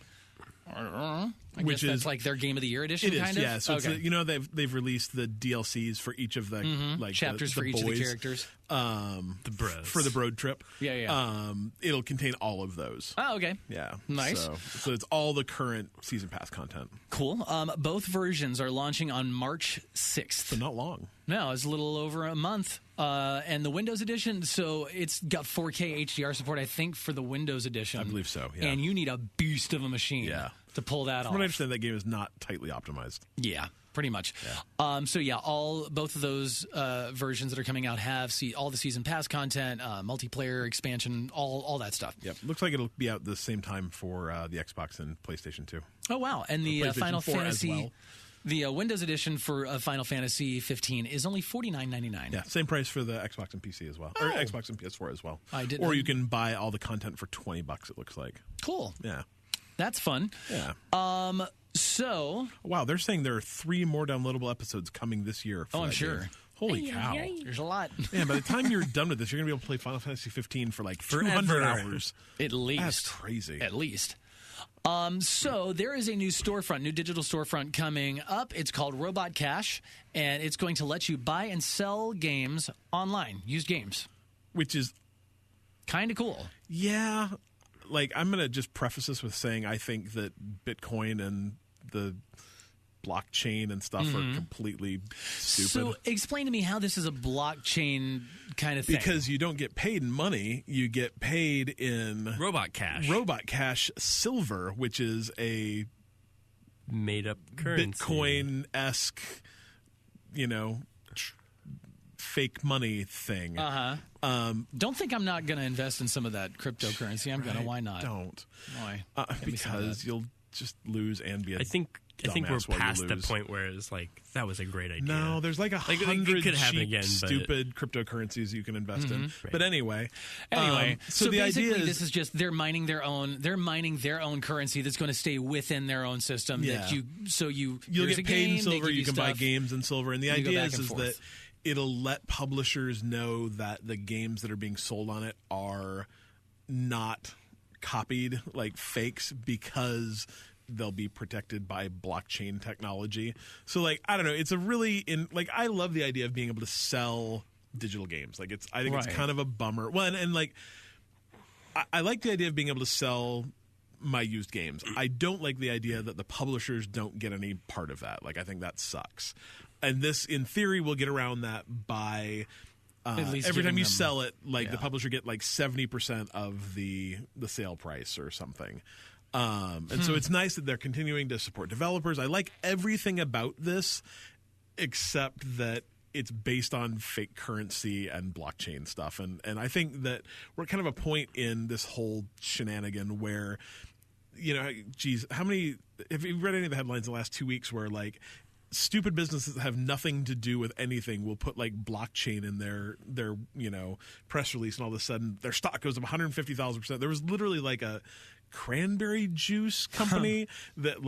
I Which guess that's is like their Game of the Year edition, It is, kind of. yeah. So it's they've released the DLCs for each of the like chapters the for each boys, of the characters. The bros. For the Broad Trip. Yeah. It'll contain all of those. Oh, okay. Yeah. Nice. So it's all the current season pass content. Cool. Both versions are launching on March 6th. So not long. No, it's a little over a month. And the Windows Edition, so it's got 4K HDR support, I think, for the Windows Edition. I believe so, yeah. And you need a beast of a machine to pull that off. From what I understand, that game is not tightly optimized. Yeah, pretty much. Yeah. Both of those versions that are coming out have all the season pass content, multiplayer expansion, all that stuff. Yep. Looks like it'll be out the same time for the Xbox and PlayStation 2. Oh wow! And the PlayStation Final 4 as Fantasy. well. The Windows edition for Final Fantasy 15 is only $49.99. Yeah, same price for the Xbox and PC as well, or Xbox and PS4 as well. Or you can buy all the content for $20. It looks like. Cool. Yeah, that's fun. Yeah. So wow, they're saying there are 3 more downloadable episodes coming this year. I'm sure. Holy cow! There's a lot. Man, by the time you're done with this, you're gonna be able to play Final Fantasy 15 for like 200 hours at least. That's crazy. At least. So there is a new storefront, new digital storefront coming up. It's called Robot Cash, and it's going to let you buy and sell games online, used games, which is kind of cool. Yeah, like I'm gonna just preface this with saying I think that Bitcoin and the blockchain and stuff are completely stupid. So explain to me how this is a blockchain kind of thing. Because you don't get paid in money, you get paid in Robot Cash. Robot Cash Silver, which is a made-up currency. Bitcoin-esque, fake money thing. Don't think I'm not going to invest in some of that cryptocurrency. I'm going to. Why not? Don't. Why? Because you'll just lose and be a I think we're past the point where it's like that was a great idea. No, there's like 100 could happen cheap, again, stupid cryptocurrencies you can invest in. Right. But anyway, so the basically, idea is this is just they're mining their own currency that's going to stay within their own system. Yeah. You'll get paid in silver. You can buy games in silver, and the idea is that it'll let publishers know that the games that are being sold on it are not copied, like fakes, because they'll be protected by blockchain technology. So I don't know, it's a really I love the idea of being able to sell digital games. I think it's kind of a bummer. Well, and I like the idea of being able to sell my used games. I don't like the idea that the publishers don't get any part of that. I think that sucks. And this, in theory, will get around that by every time you sell it, the publisher get 70% of the sale price or something. And so it's nice that they're continuing to support developers. I like everything about this, except that it's based on fake currency and blockchain stuff. And I think that we're kind of a point in this whole shenanigan where, have you read any of the headlines in the last 2 weeks where stupid businesses that have nothing to do with anything will put blockchain in their press release, and all of a sudden their stock goes up 150,000%. There was literally a cranberry juice company that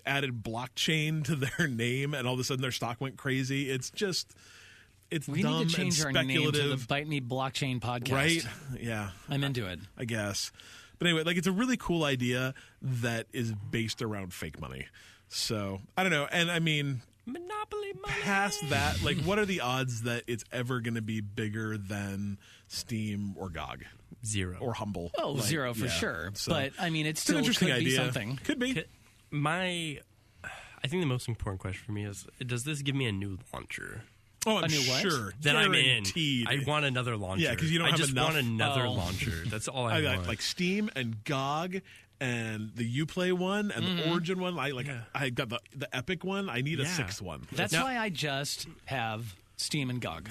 added blockchain to their name, and all of a sudden their stock went crazy. It's we dumb need to change and our name to speculative. the Bite Me Blockchain podcast, right? Yeah, I'm into it. I guess. But anyway, it's a really cool idea that is based around fake money. So I don't know, and I mean, monopoly money. Past that, what are the odds that it's ever going to be bigger than Steam or GOG? 0 or Humble. Oh, 0 for sure. So, but I mean, it's still an interesting could idea. Be something. Could be. I think the most important question for me is: does this give me a new launcher? Oh, I'm a new what? sure. Then I'm in. Guaranteed. I want another launcher. Yeah, because you don't have enough. I just want another Oh. launcher. That's all I want. Like Steam and GOG and the Uplay one and the Origin one. I got the Epic one. I need a 6th one. That's why I just have Steam and GOG.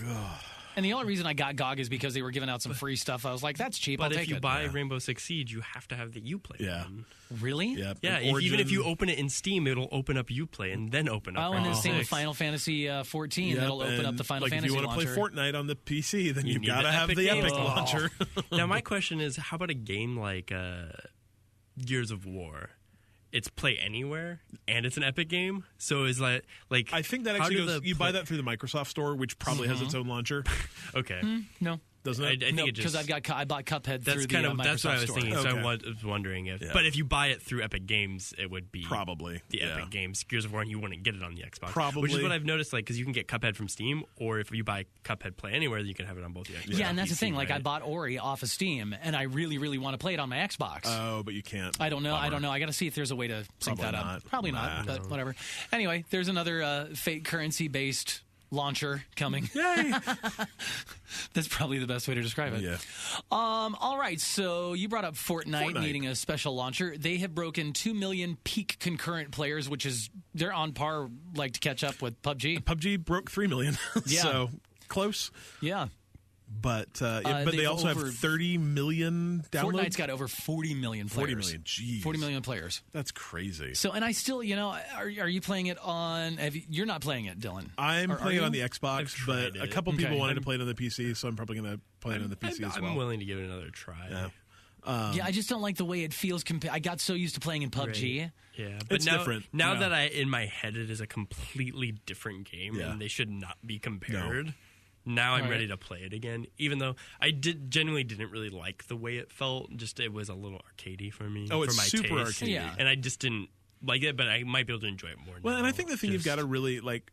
And the only reason I got GOG is because they were giving out some free stuff. I was like, that's cheap. But I'll if take you it. buy Rainbow Six Siege, you have to have the Uplay one. Really? Yep. Yeah, And even if you Origin- open it in Steam, it'll open up Uplay and then open up Oh, and Rainbow the same with Six. Final Fantasy 14. That'll open up the Final Fantasy if you want launcher. to play Fortnite on the PC, then you've need got to the have Epic the Games Epic launcher. launcher. Now, my question is, how about a game like Gears of War? It's play anywhere, and it's an Epic game. So is like I think that how actually do goes. the You buy that through the Microsoft Store, which probably has its own launcher, okay. No. doesn't I it? think No, it just because I bought Cuphead that's through kind the of Microsoft that's what I was Store. thinking. So Okay. I was wondering if, Yeah. but if you buy it through Epic Games, it would be Probably the Epic Games Gears of War, and you wouldn't get it on the Xbox. Probably. Which is what I've noticed, because you can get Cuphead from Steam, or if you buy Cuphead Play Anywhere, you can have it on both the Xbox. Yeah, and that's the PC, thing. I right? bought Ori off of Steam, and I really, really want to play it on my Xbox. Oh, but you can't. I don't know. Bummer. I got to see if there's a way to sync Probably that up. not. Probably not, Nah. but whatever. Anyway, there's another fake currency-based launcher coming. Yay! That's probably the best way to describe it. Yeah. All right, so you brought up Fortnite needing a special launcher. They have broken 2 million peak concurrent players, which is they're on par to catch up with PUBG. PUBG broke 3 million. Yeah. So close. Yeah. but they also have 30 million downloads. Fortnite's got over 40 million players. 40 million, jeez. 40 million players. That's crazy. So, and I still, are you playing it on? You're not playing it, Dylan. I'm playing it on the Xbox, but a couple people wanted to play it on the PC, so I'm probably going to play it on the PC as well. I'm willing to give it another try. Yeah. I just don't like the way it feels. I got so used to playing in PUBG. Right. Yeah, but it's different. Now that in my head it is a completely different game, and they should not be compared. No. Now I'm ready to play it again, even though I genuinely didn't really like the way it felt. Just it was a little arcadey for me. Oh, it's for my super taste. arcadey. Yeah. And I just didn't like it, but I might be able to enjoy it more. Well, now. and I think the thing you've got to really like.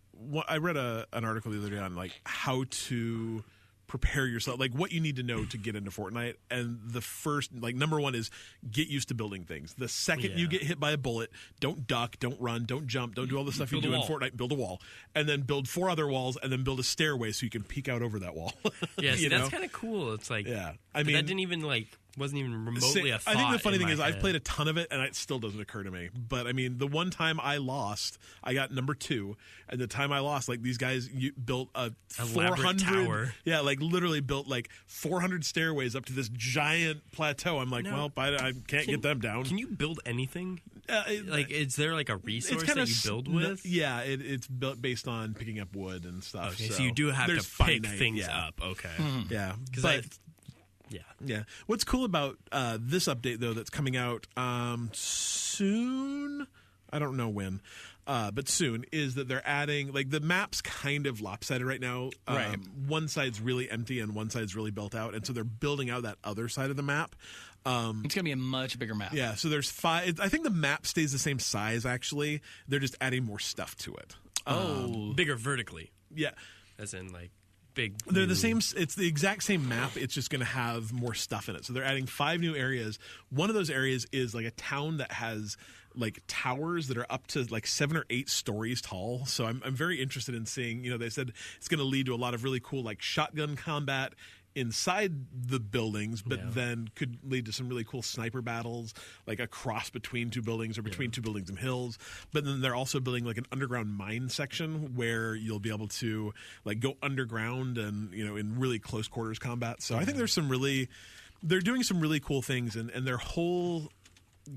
I read an article the other day on like how to prepare yourself, like what you need to know to get into Fortnite. And the first, like number one is get used to building things. The second you get hit by a bullet, don't duck, don't run, don't jump, don't do all the stuff you do in Fortnite. Build a wall, and then build 4 other walls, and then build a stairway so you can peek out over that wall. Yeah, that's kind of cool. It's like, I mean, that didn't even wasn't even remotely a thought. I think the funny thing is head. I've played a ton of it, and it still doesn't occur to me. But I mean, the one time I lost, I got number 2, and the time I lost, like these guys built a 400 tower. Yeah, like literally built like 400 stairways up to this giant plateau. I'm like, well, I can't get them down. Can you build anything? Is there like a resource that you build with? Yeah, it's built based on picking up wood and stuff. Okay, so you do have to pick things up. Okay. Mm-hmm. Yeah, because Yeah. What's cool about this update, though, that's coming out soon, I don't know when, but soon, is that they're adding, like, the map's kind of lopsided right now. Right. One side's really empty and one side's really built out, and so they're building out that other side of the map. It's going to be a much bigger map. Yeah, so there's 5. I think the map stays the same size, actually. They're just adding more stuff to it. Bigger vertically. Yeah. As in, like, big. They're the same. It's the exact same map. It's just going to have more stuff in it. So they're adding 5 new areas. One of those areas is like a town that has like towers that are up to like 7 or 8 stories tall. So I'm very interested in seeing. They said it's going to lead to a lot of really cool like shotgun combat inside the buildings, but then could lead to some really cool sniper battles, like a cross between 2 buildings or between 2 buildings and hills. But then they're also building like an underground mine section where you'll be able to like go underground and in really close quarters combat. So I think they're doing some really cool things, and their whole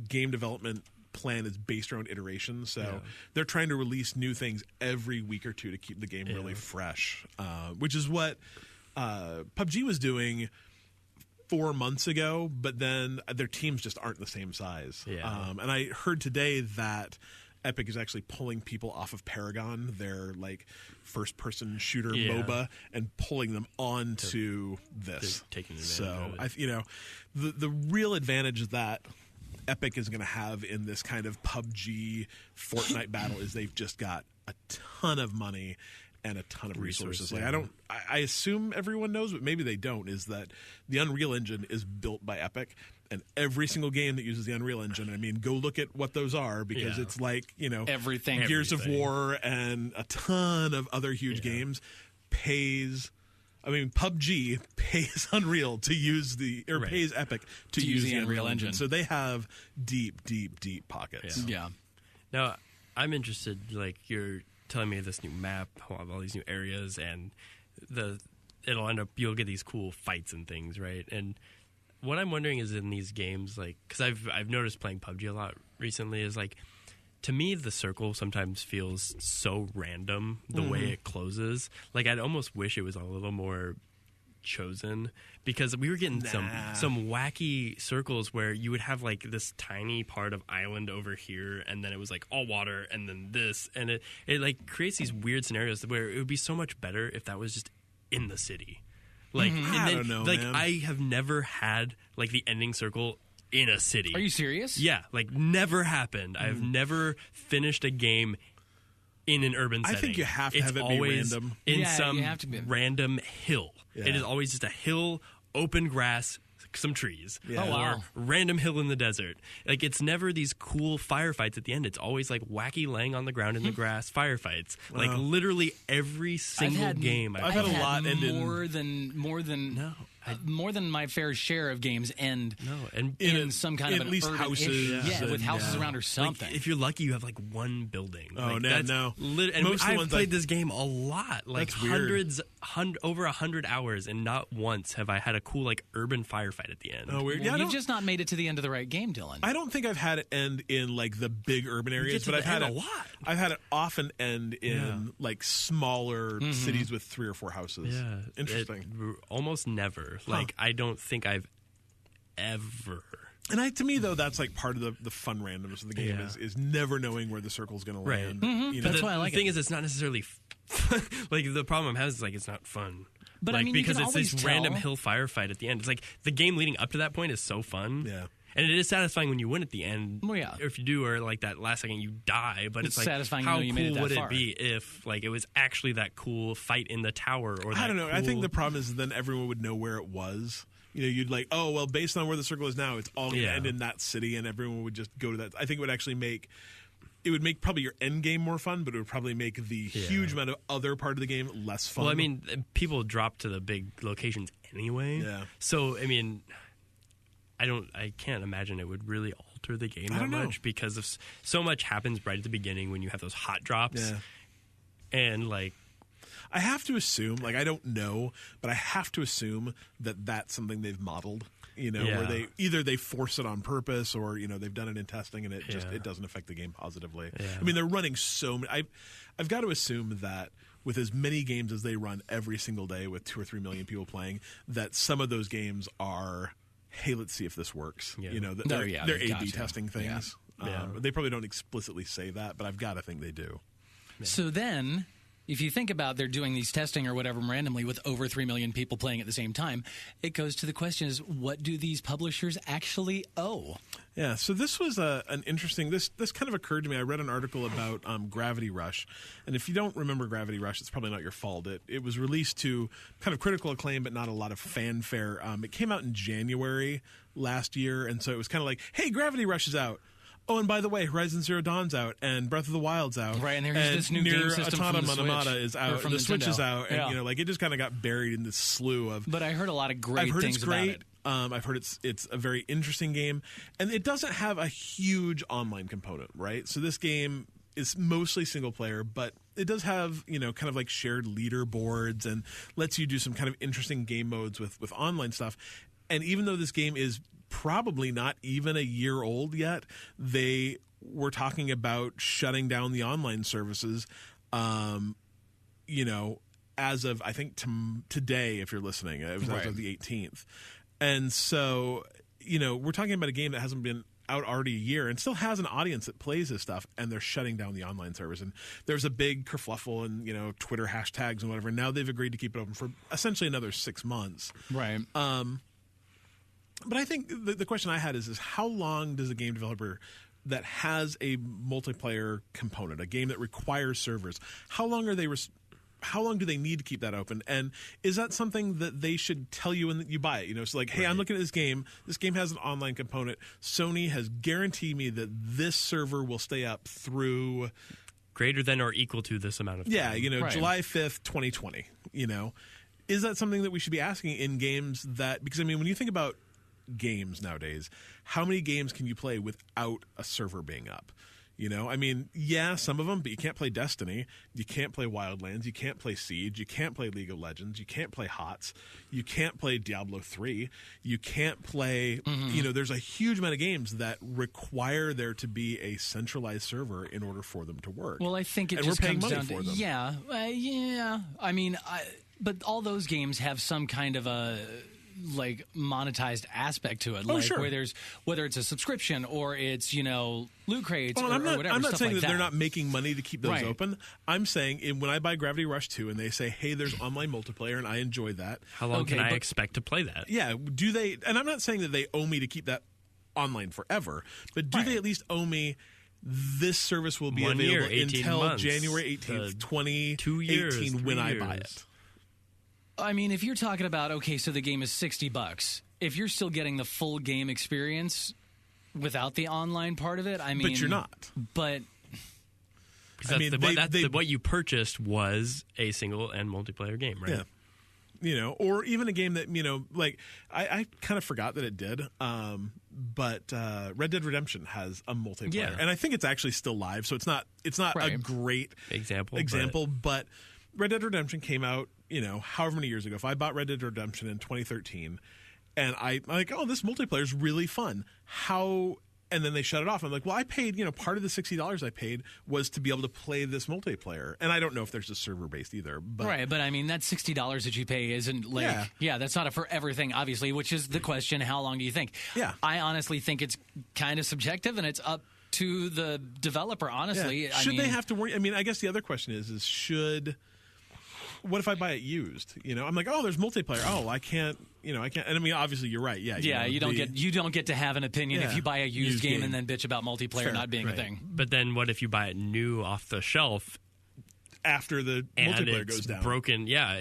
game development plan is based around iterations. So they're trying to release new things every week or 2 to keep the game really fresh, which is what PUBG was doing 4 months ago, but then their teams just aren't the same size. Yeah. And I heard today that Epic is actually pulling people off of Paragon, their like first-person shooter MOBA, and pulling them onto this. Taking advantage so of it. The real advantage that Epic is going to have in this kind of PUBG Fortnite battle is they've just got a ton of money and a ton of resources. Like I assume everyone knows, but maybe they don't, is that the Unreal Engine is built by Epic, and every single game that uses the Unreal Engine, I mean, go look at what those are, because it's like, everything. Gears of War and a ton of other huge games pays PUBG pays Unreal to use pays Epic to use the Unreal Engine. So they have deep, deep, deep pockets. Yeah. Now, I'm interested, like, you're telling me this new map, all these new areas, and you'll get these cool fights and things, right? And what I'm wondering is in these games, like, because I've noticed playing PUBG a lot recently, is like, to me the circle sometimes feels so random the way it closes. Like, I'd almost wish it was a little more chosen, because we were getting some wacky circles where you would have like this tiny part of island over here, and then it was like all water, and then this, and it like creates these weird scenarios where it would be so much better if that was just in the city. Like, I don't know, like, man. I have never had like the ending circle in a city. Are you serious? Yeah, like never happened. I've never finished a game in an urban setting. I think you have to have it be random. In you some have to be. random hill. Yeah. It is always just a hill, open grass, some trees. Yeah. Oh, wow. Or random hill in the desert. Like, it's never these cool firefights at the end. It's always like wacky laying on the ground in the grass firefights. Like, literally every single game I've had a lot end in more than my fair share of games end and in some kind of at an least urban houses, with houses around or something. Like, if you're lucky, you have like one building. Oh, like, no. And Most of the I've ones played this game a lot, like That's weird. over 100 hours, and not once have I had a cool like urban firefight at the end. Oh, weird. Well, Yeah, you've just not made it to the end of the right game, Dylan. I don't think I've had it end in like the big urban areas, but I've had it a lot. I've had it often end in like smaller cities with 3 or 4 houses. Yeah, Interesting. Almost never. Like I don't think I've ever. And to me, though, that's like part of the fun randomness of the game is never knowing where the circle's going to land. You know? That's why I like the thing it. is, it's not necessarily like the problem I'm having is like it's not fun. But like, I mean, you because can it's always this tell. random hill firefight at the end. It's like the game leading up to that point is so fun. Yeah. And it is satisfying when you win at the end. Well, yeah. Or if you do, or like that last second you die. But it's like, satisfying how to know you cool made it that would far. it be if like it was actually that cool fight in the tower? Or that I don't know. I think cool- the problem is then everyone would know where it was. You know, you'd like, oh, well, based on where the circle is now, it's all going to end in that city, and everyone would just go to that. I think it would actually make probably your end game more fun, but it would probably make the huge amount of other part of the game less fun. Well, I mean, people drop to the big locations anyway. Yeah. So, I mean, I can't imagine it would really alter the game that much because of so much happens right at the beginning when you have those hot drops. Yeah. And like, I have to assume, like I don't know, but I have to assume that that's something they've modeled. You know, where they force it on purpose, or you know they've done it in testing and it doesn't affect the game positively. Yeah. I mean, they're running so many. I've got to assume that with as many games as they run every single day, with 2 or 3 million people playing, that some of those games are, hey, let's see if this works. Yeah. You know, they're A/B testing things. Yeah. They probably don't explicitly say that, but I've got to think they do. Yeah. So then, if you think about they're doing these testing or whatever randomly with over 3 million people playing at the same time, it goes to the question is, what do these publishers actually owe? Yeah, so this was an interesting, this kind of occurred to me. I read an article about Gravity Rush, and if you don't remember Gravity Rush, it's probably not your fault. It was released to kind of critical acclaim, but not a lot of fanfare. It came out in January last year, and so it was kind of like, hey, Gravity Rush is out. Oh, and by the way, Horizon Zero Dawn's out, and Breath of the Wild's out. Right, and there's this new game system from the Switch, is out. from the Switch Nintendo. is out, and Yeah. you know, like it just kind of got buried in this slew of. But I heard a lot of great things about it. I've heard it's a very interesting game, and it doesn't have a huge online component, right? So this game is mostly single player, but it does have, you know, kind of like shared leaderboards and lets you do some kind of interesting game modes with online stuff. And even though this game is probably not even a year old yet, they were talking about shutting down the online services, you know, as of, I think, today, if you're listening. It was as of the 18th. And so, you know, we're talking about a game that hasn't been out already a year and still has an audience that plays this stuff, and they're shutting down the online service. And there's a big kerfluffle and, you know, Twitter hashtags and whatever. Now they've agreed to keep it open for essentially another 6 months. Right. But I think the question I had is how long does a game developer that has a multiplayer component, a game that requires servers, how long do they need to keep that open? And is that something that they should tell you when you buy it? You know, so like, hey, I'm looking at this game. This game has an online component. Sony has guaranteed me that this server will stay up through greater than or equal to this amount of time. Yeah, you know, July 5th, 2020. You know, is that something that we should be asking in games that, because I mean, when you think about games nowadays, how many games can you play without a server being up? You know, I mean, yeah, some of them, but you can't play Destiny, you can't play Wildlands, you can't play Siege, you can't play League of Legends, you can't play HOTS, you can't play Diablo 3, you can't play, you know, there's a huge amount of games that require there to be a centralized server in order for them to work. Well, I think it and just we're paying comes money down for to, them. yeah. I mean, but all those games have some kind of a like monetized aspect to it, like whether it's a subscription or it's, you know, loot crates or whatever. I'm not stuff saying like that they're not making money to keep those open. I'm saying when I buy Gravity Rush 2 and they say, hey, there's online multiplayer and I enjoy that. How long can I expect to play that? Yeah, do they? And I'm not saying that they owe me to keep that online forever, but do they at least owe me? This service will be available until months, January 18th, 2018 when I buy it. I mean, if you're talking about, okay, so the game is $60, if you're still getting the full game experience without the online part of it, I mean... But you're not. But... I mean, what you purchased was a single and multiplayer game, right? Yeah. You know, or even a game that, you know, like, I kind of forgot that it did, but Red Dead Redemption has a multiplayer. Yeah. And I think it's actually still live, so it's not a great example, but Red Dead Redemption came out however many years ago, if I bought Red Dead Redemption in 2013, and I'm like, oh, this multiplayer is really fun. How? And then they shut it off. I'm like, well, I paid, part of the $60 I paid was to be able to play this multiplayer. And I don't know if there's a server based either. But right, but I mean, that $60 that you pay isn't like, that's not a forever thing, obviously, which is the question, how long do you think? Yeah. I honestly think it's kind of subjective, and it's up to the developer, honestly. Yeah. They have to worry? I mean, I guess the other question is what if I buy it used? I'm like, oh, there's multiplayer. Oh, I can't. I can't. And I mean, obviously, you're right. Yeah. You don't get to have an opinion if you buy a used game and then bitch about multiplayer not being a thing. But then, what if you buy it new off the shelf after the multiplayer goes down? Broken. Yeah.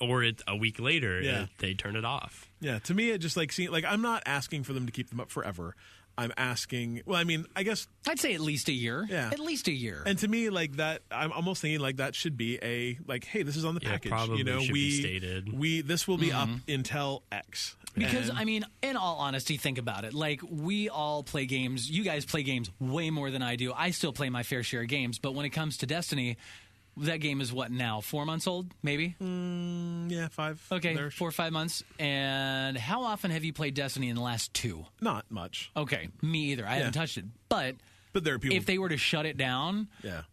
Or a week later, they turn it off. Yeah. To me, it just I'm not asking for them to keep them up forever. I'm asking. Well, I mean, I guess I'd say at least a year. Yeah, at least a year. And to me, that I'm almost thinking that should be hey, this is on the package. Probably should be stated. This will be up until X. Because I mean, in all honesty, think about it. We all play games. You guys play games way more than I do. I still play my fair share of games, but when it comes to Destiny, that game is what now? 4 months old, maybe? 5. Okay, 4 or 5 months. And how often have you played Destiny in the last 2? Not much. Okay, me either. I haven't touched it. But there are people. If they were to shut it down,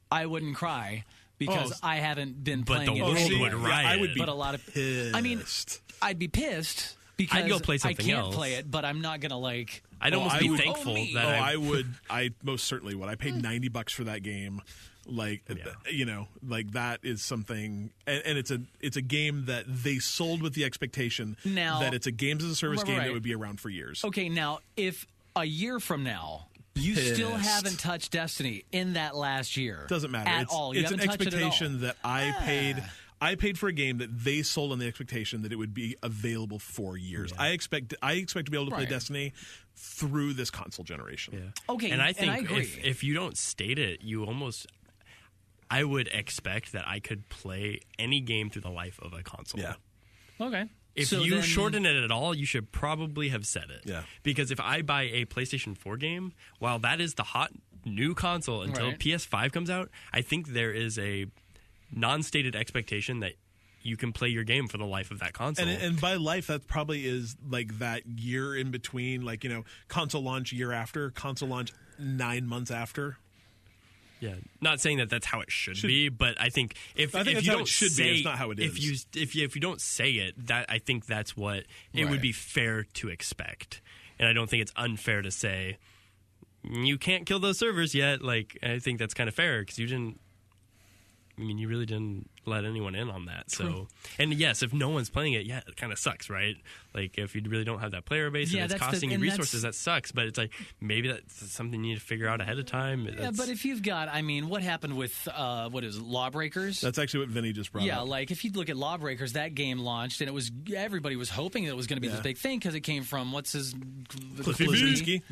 I wouldn't cry because I haven't been playing it. But the world would riot. I would be. But a lot of pissed. I mean, I'd be pissed because I'd go play something I can't else. play it, but I'm not gonna I'd almost be thankful that I would. I most certainly would. I paid $90 for that game. That is something, and it's a game that they sold with the expectation that it's a games as a service game that would be around for years. Okay, now if a year from now you still haven't touched Destiny in that last year, doesnto matter at all. You it's an haven't touched expectation it at all. that I paid. I paid for a game that they sold on the expectation that it would be available for years. Yeah. I expect to be able to play Destiny through this console generation. Yeah. Okay, and I think I agree. if you don't state it, I would expect that I could play any game through the life of a console. Yeah. Okay. If you shorten it at all, you should probably have said it. Yeah. Because if I buy a PlayStation 4 game, while that is the hot new console until PS5 comes out, I think there is a non-stated expectation that you can play your game for the life of that console. And by life, that probably is that year in between, console launch year after, console launch 9 months after. Yeah, not saying that that's how it should be, but I think if you don't say it's not how it is. If you don't say it, I think that's what it would be fair to expect, and I don't think it's unfair to say you can't kill those servers yet. I think that's kind of fair because you didn't. I mean, you really didn't let anyone in on that. So, and yes, if no one's playing it, it kind of sucks, right? If you really don't have that player base and it's costing you resources, that sucks. But it's maybe that's something you need to figure out ahead of time. But if you've got, what happened with Lawbreakers? That's actually what Vinny just brought up. Yeah, if you look at Lawbreakers, that game launched, and everybody was hoping it was going to be this big thing because it came from Cliffy.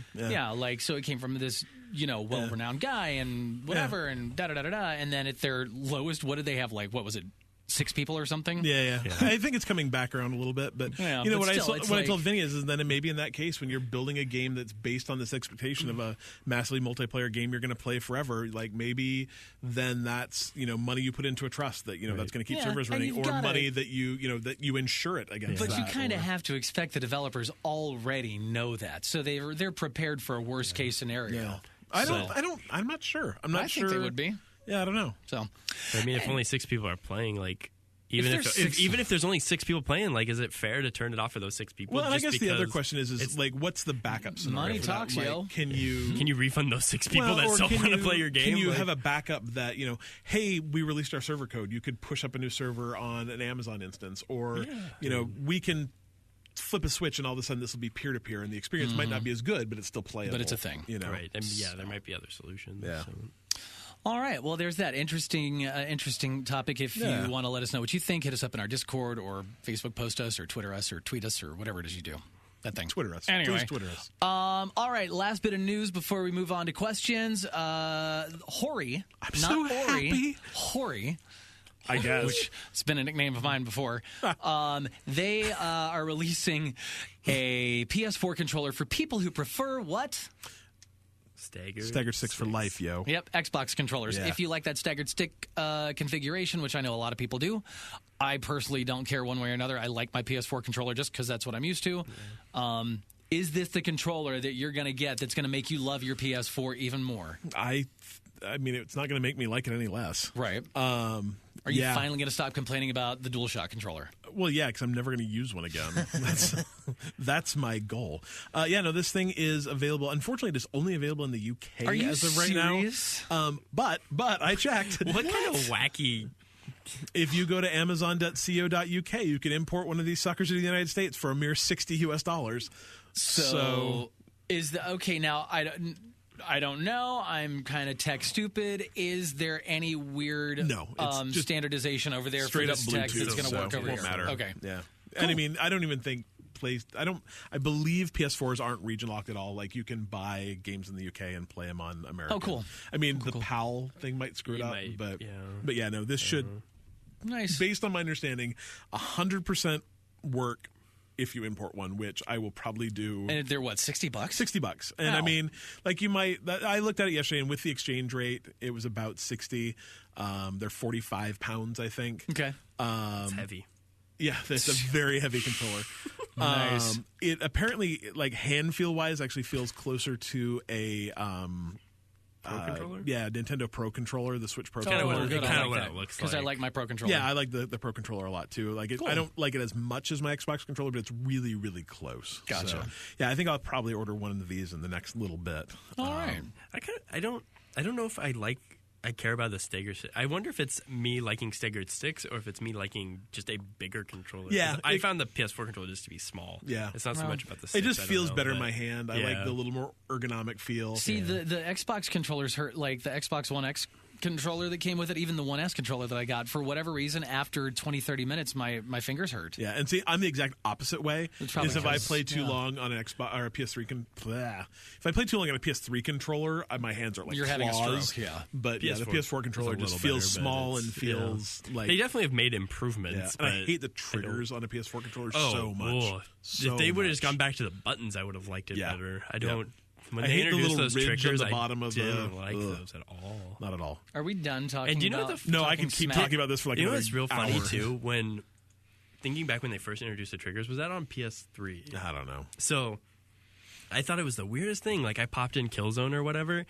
So it came from this well-renowned guy and whatever and da-da-da-da-da. And then at their lowest, what did they have? What was it, 6 people or something? Yeah. I think it's coming back around a little bit. But, what I told Vinny is that maybe in that case, when you're building a game that's based on this expectation of a massively multiplayer game you're going to play forever, maybe then that's, money you put into a trust that, that's going to keep servers running, or money that that you insure it against. But you kind of have to expect the developers already know that. So they're prepared for a worst-case scenario. Yeah. I'm not sure. I think they would be. Yeah, I don't know. So, if only 6 people are playing, even if there's only 6 people playing, is it fair to turn it off for those 6 people? Well, and I guess the other question is what's the backup scenario? Money talks, yo. Can you refund those 6 people that still want to play your game? Can you have a backup that hey, we released our server code. You could push up a new server on an Amazon instance, or we can flip a switch and all of a sudden this will be peer-to-peer and the experience might not be as good, but it's still playable. But it's a thing. Right. And there might be other solutions. Yeah. So. All right. Well, there's that interesting topic. If you want to let us know what you think, hit us up in our Discord or Facebook post us or Twitter us or tweet us or whatever it is you do. That thing. Twitter us. Anyway. Please Twitter us. All right. Last bit of news before we move on to questions. Hori. I'm so happy. Hori. I guess. Which has been a nickname of mine before. They are releasing a PS4 controller for people who prefer what? Staggered sticks for life, yo. Yep, Xbox controllers. Yeah. If you like that staggered stick configuration, which I know a lot of people do, I personally don't care one way or another. I like my PS4 controller just because that's what I'm used to. Yeah. Is this the controller that you're going to get that's going to make you love your PS4 even more? I mean, it's not going to make me like it any less. Right. Are you finally going to stop complaining about the DualShock controller? Well, yeah, because I'm never going to use one again. That's my goal. This thing is available. Unfortunately, it's only available in the UK Are you as of right serious? now. But I checked. What kind of wacky... If you go to Amazon.co.uk, you can import one of these suckers to the United States for a mere $60. So is the okay now? I don't know. I'm kind of tech stupid. Is there any weird just standardization over there for this tech that's going to work over here? Won't matter. Okay. Yeah. Cool. And I mean, I don't even think I believe PS4s aren't region locked at all. Like, you can buy games in the UK and play them on American. Oh, cool. I mean, the PAL thing might screw it up, but this should, nice. Based on my understanding, 100% work if you import one, which I will probably do. And they're what, $60? $60. And I mean, like, I looked at it yesterday, and with the exchange rate, it was about 60. They're 45 pounds, I think. Okay. It's heavy. Yeah, it's a very heavy controller. Nice. It apparently, like, hand feel wise, actually feels closer to a Pro controller? Yeah, Nintendo Pro controller, the Switch Pro Kind of controller. what it looks like. Because I like my Pro controller. Yeah, I like the Pro controller a lot too. Like, I don't like it as much as my Xbox controller, but it's really, really close. Gotcha. So, yeah, I think I'll probably order one of these in the next little bit. All right. I don't know if I care about the staggered stick. I wonder if it's me liking staggered sticks or if it's me liking just a bigger controller. Yeah, I found the PS4 controller just to be small. Yeah. It's not so much about the sticks. It just feels better in my hand. I like the little more ergonomic feel. See, the Xbox controllers hurt, like the Xbox One X controller that came with it, even the 1S controller that I got, for whatever reason, after 20-30 minutes, my fingers hurt. Yeah, and see, I'm the exact opposite way. Is if I play too long on an Xbox or a PS3, if I play too long on a PS3 controller, my hands are like You're claws. having a stroke, yeah. But the PS4 controller just feels small and feels like... They definitely have made improvements. And I hate the triggers on a PS4 controller so much. If they would have just gone back to the buttons, I would have liked it better. I don't... When I they hate the little those ridge triggers, on the bottom of didn't like those at all. Not at all. Are we done talking and do you know about... No, I can keep talking about this for like you know another what's real funny, hour. too? When thinking back when they first introduced the triggers, was that on PS3? I don't know. So I thought it was the weirdest thing. Like, I popped in Killzone or whatever.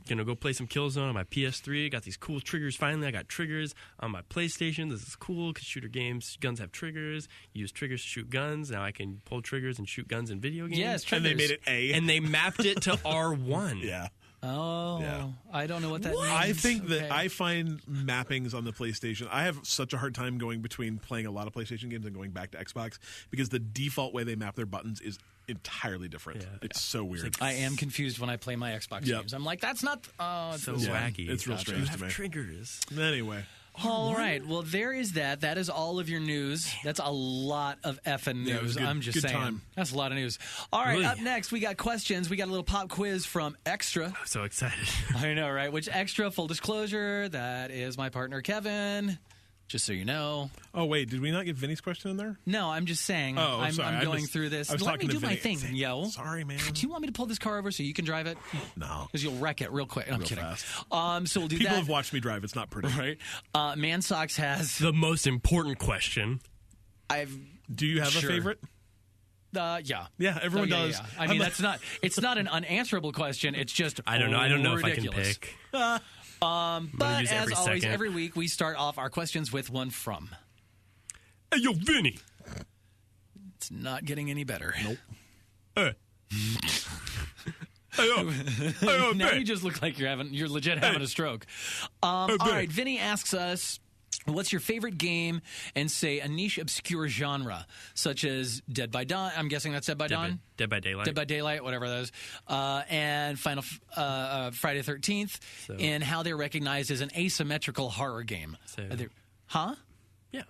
Gonna go play some Killzone on my PS3. Got these cool triggers. Finally, I got triggers on my PlayStation. This is cool because shooter games, guns have triggers. You use triggers to shoot guns. Now I can pull triggers and shoot guns in video games. Yes, and they made it A. And they mapped it to R1. Yeah. Oh, Yeah. I don't know what that means. I think that I find mappings on the PlayStation, I have such a hard time going between playing a lot of PlayStation games and going back to Xbox because the default way they map their buttons is entirely different. Yeah. It's so weird. I am confused when I play my Xbox games. I'm like, that's not... so wacky. It's real strange to me. Triggers. Anyway. All right. Well, there is that. That is all of your news. That's a lot of effing news. Yeah, it was good, I'm just good saying. time. That's a lot of news. All right. Really? Up next, we got questions. We got a little pop quiz from Xtra. I'm so excited. I know, right? Which Xtra, full disclosure, that is my partner, Kevin. Just so you know. Oh, wait. Did we not get Vinny's question in there? No, I'm just saying. Oh, I'm sorry. going through this. I was Let talking me to do my Vinny. thing, yo. Sorry, man. Do you want me to pull this car over so you can drive it? No. Because you'll wreck it real quick. I'm Real kidding. fast. So we'll do People that. have watched me drive. It's not pretty. Right. Mansocks has... The most important question. Do you have Sure. a favorite? Yeah. Yeah, everyone Yeah, does. yeah. I mean, it's not an unanswerable question. It's just I don't know. I don't know ridiculous. if I can pick. But use as every always, second. every week we start off our questions with one from. Hey, yo, Vinny. It's not getting any better. Nope. Hey. Hey, yo. Hey, yo, Now Ben. you just look like you're legit having a stroke. All Ben. right, Vinny asks us, what's your favorite game and say a niche obscure genre, such as Dead by Dawn? I'm guessing that's Dead by Dawn? Dead by Daylight. Dead by Daylight, whatever that is. And Final Friday the 13th, and how they're recognized as an asymmetrical horror game. Huh? Yeah.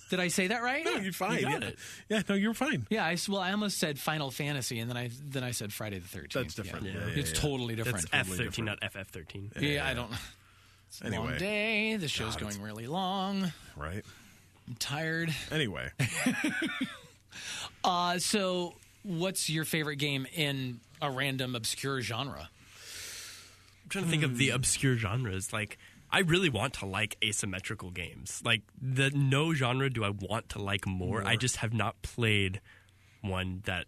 Did I say that right? No, you're fine. You got it. Yeah, no, you're fine. Yeah, I almost said Final Fantasy, and then I said Friday the 13th. That's different. Yeah. Yeah, It's totally different. That's F13, not FF13. Yeah, I don't... It's a long Anyway. day. The show's going really long. Right. I'm tired. Anyway. So what's your favorite game in a random obscure genre? trying to think of the obscure genres. Like, I really want to like asymmetrical games. Like, no genre do I want to like more. I just have not played one that.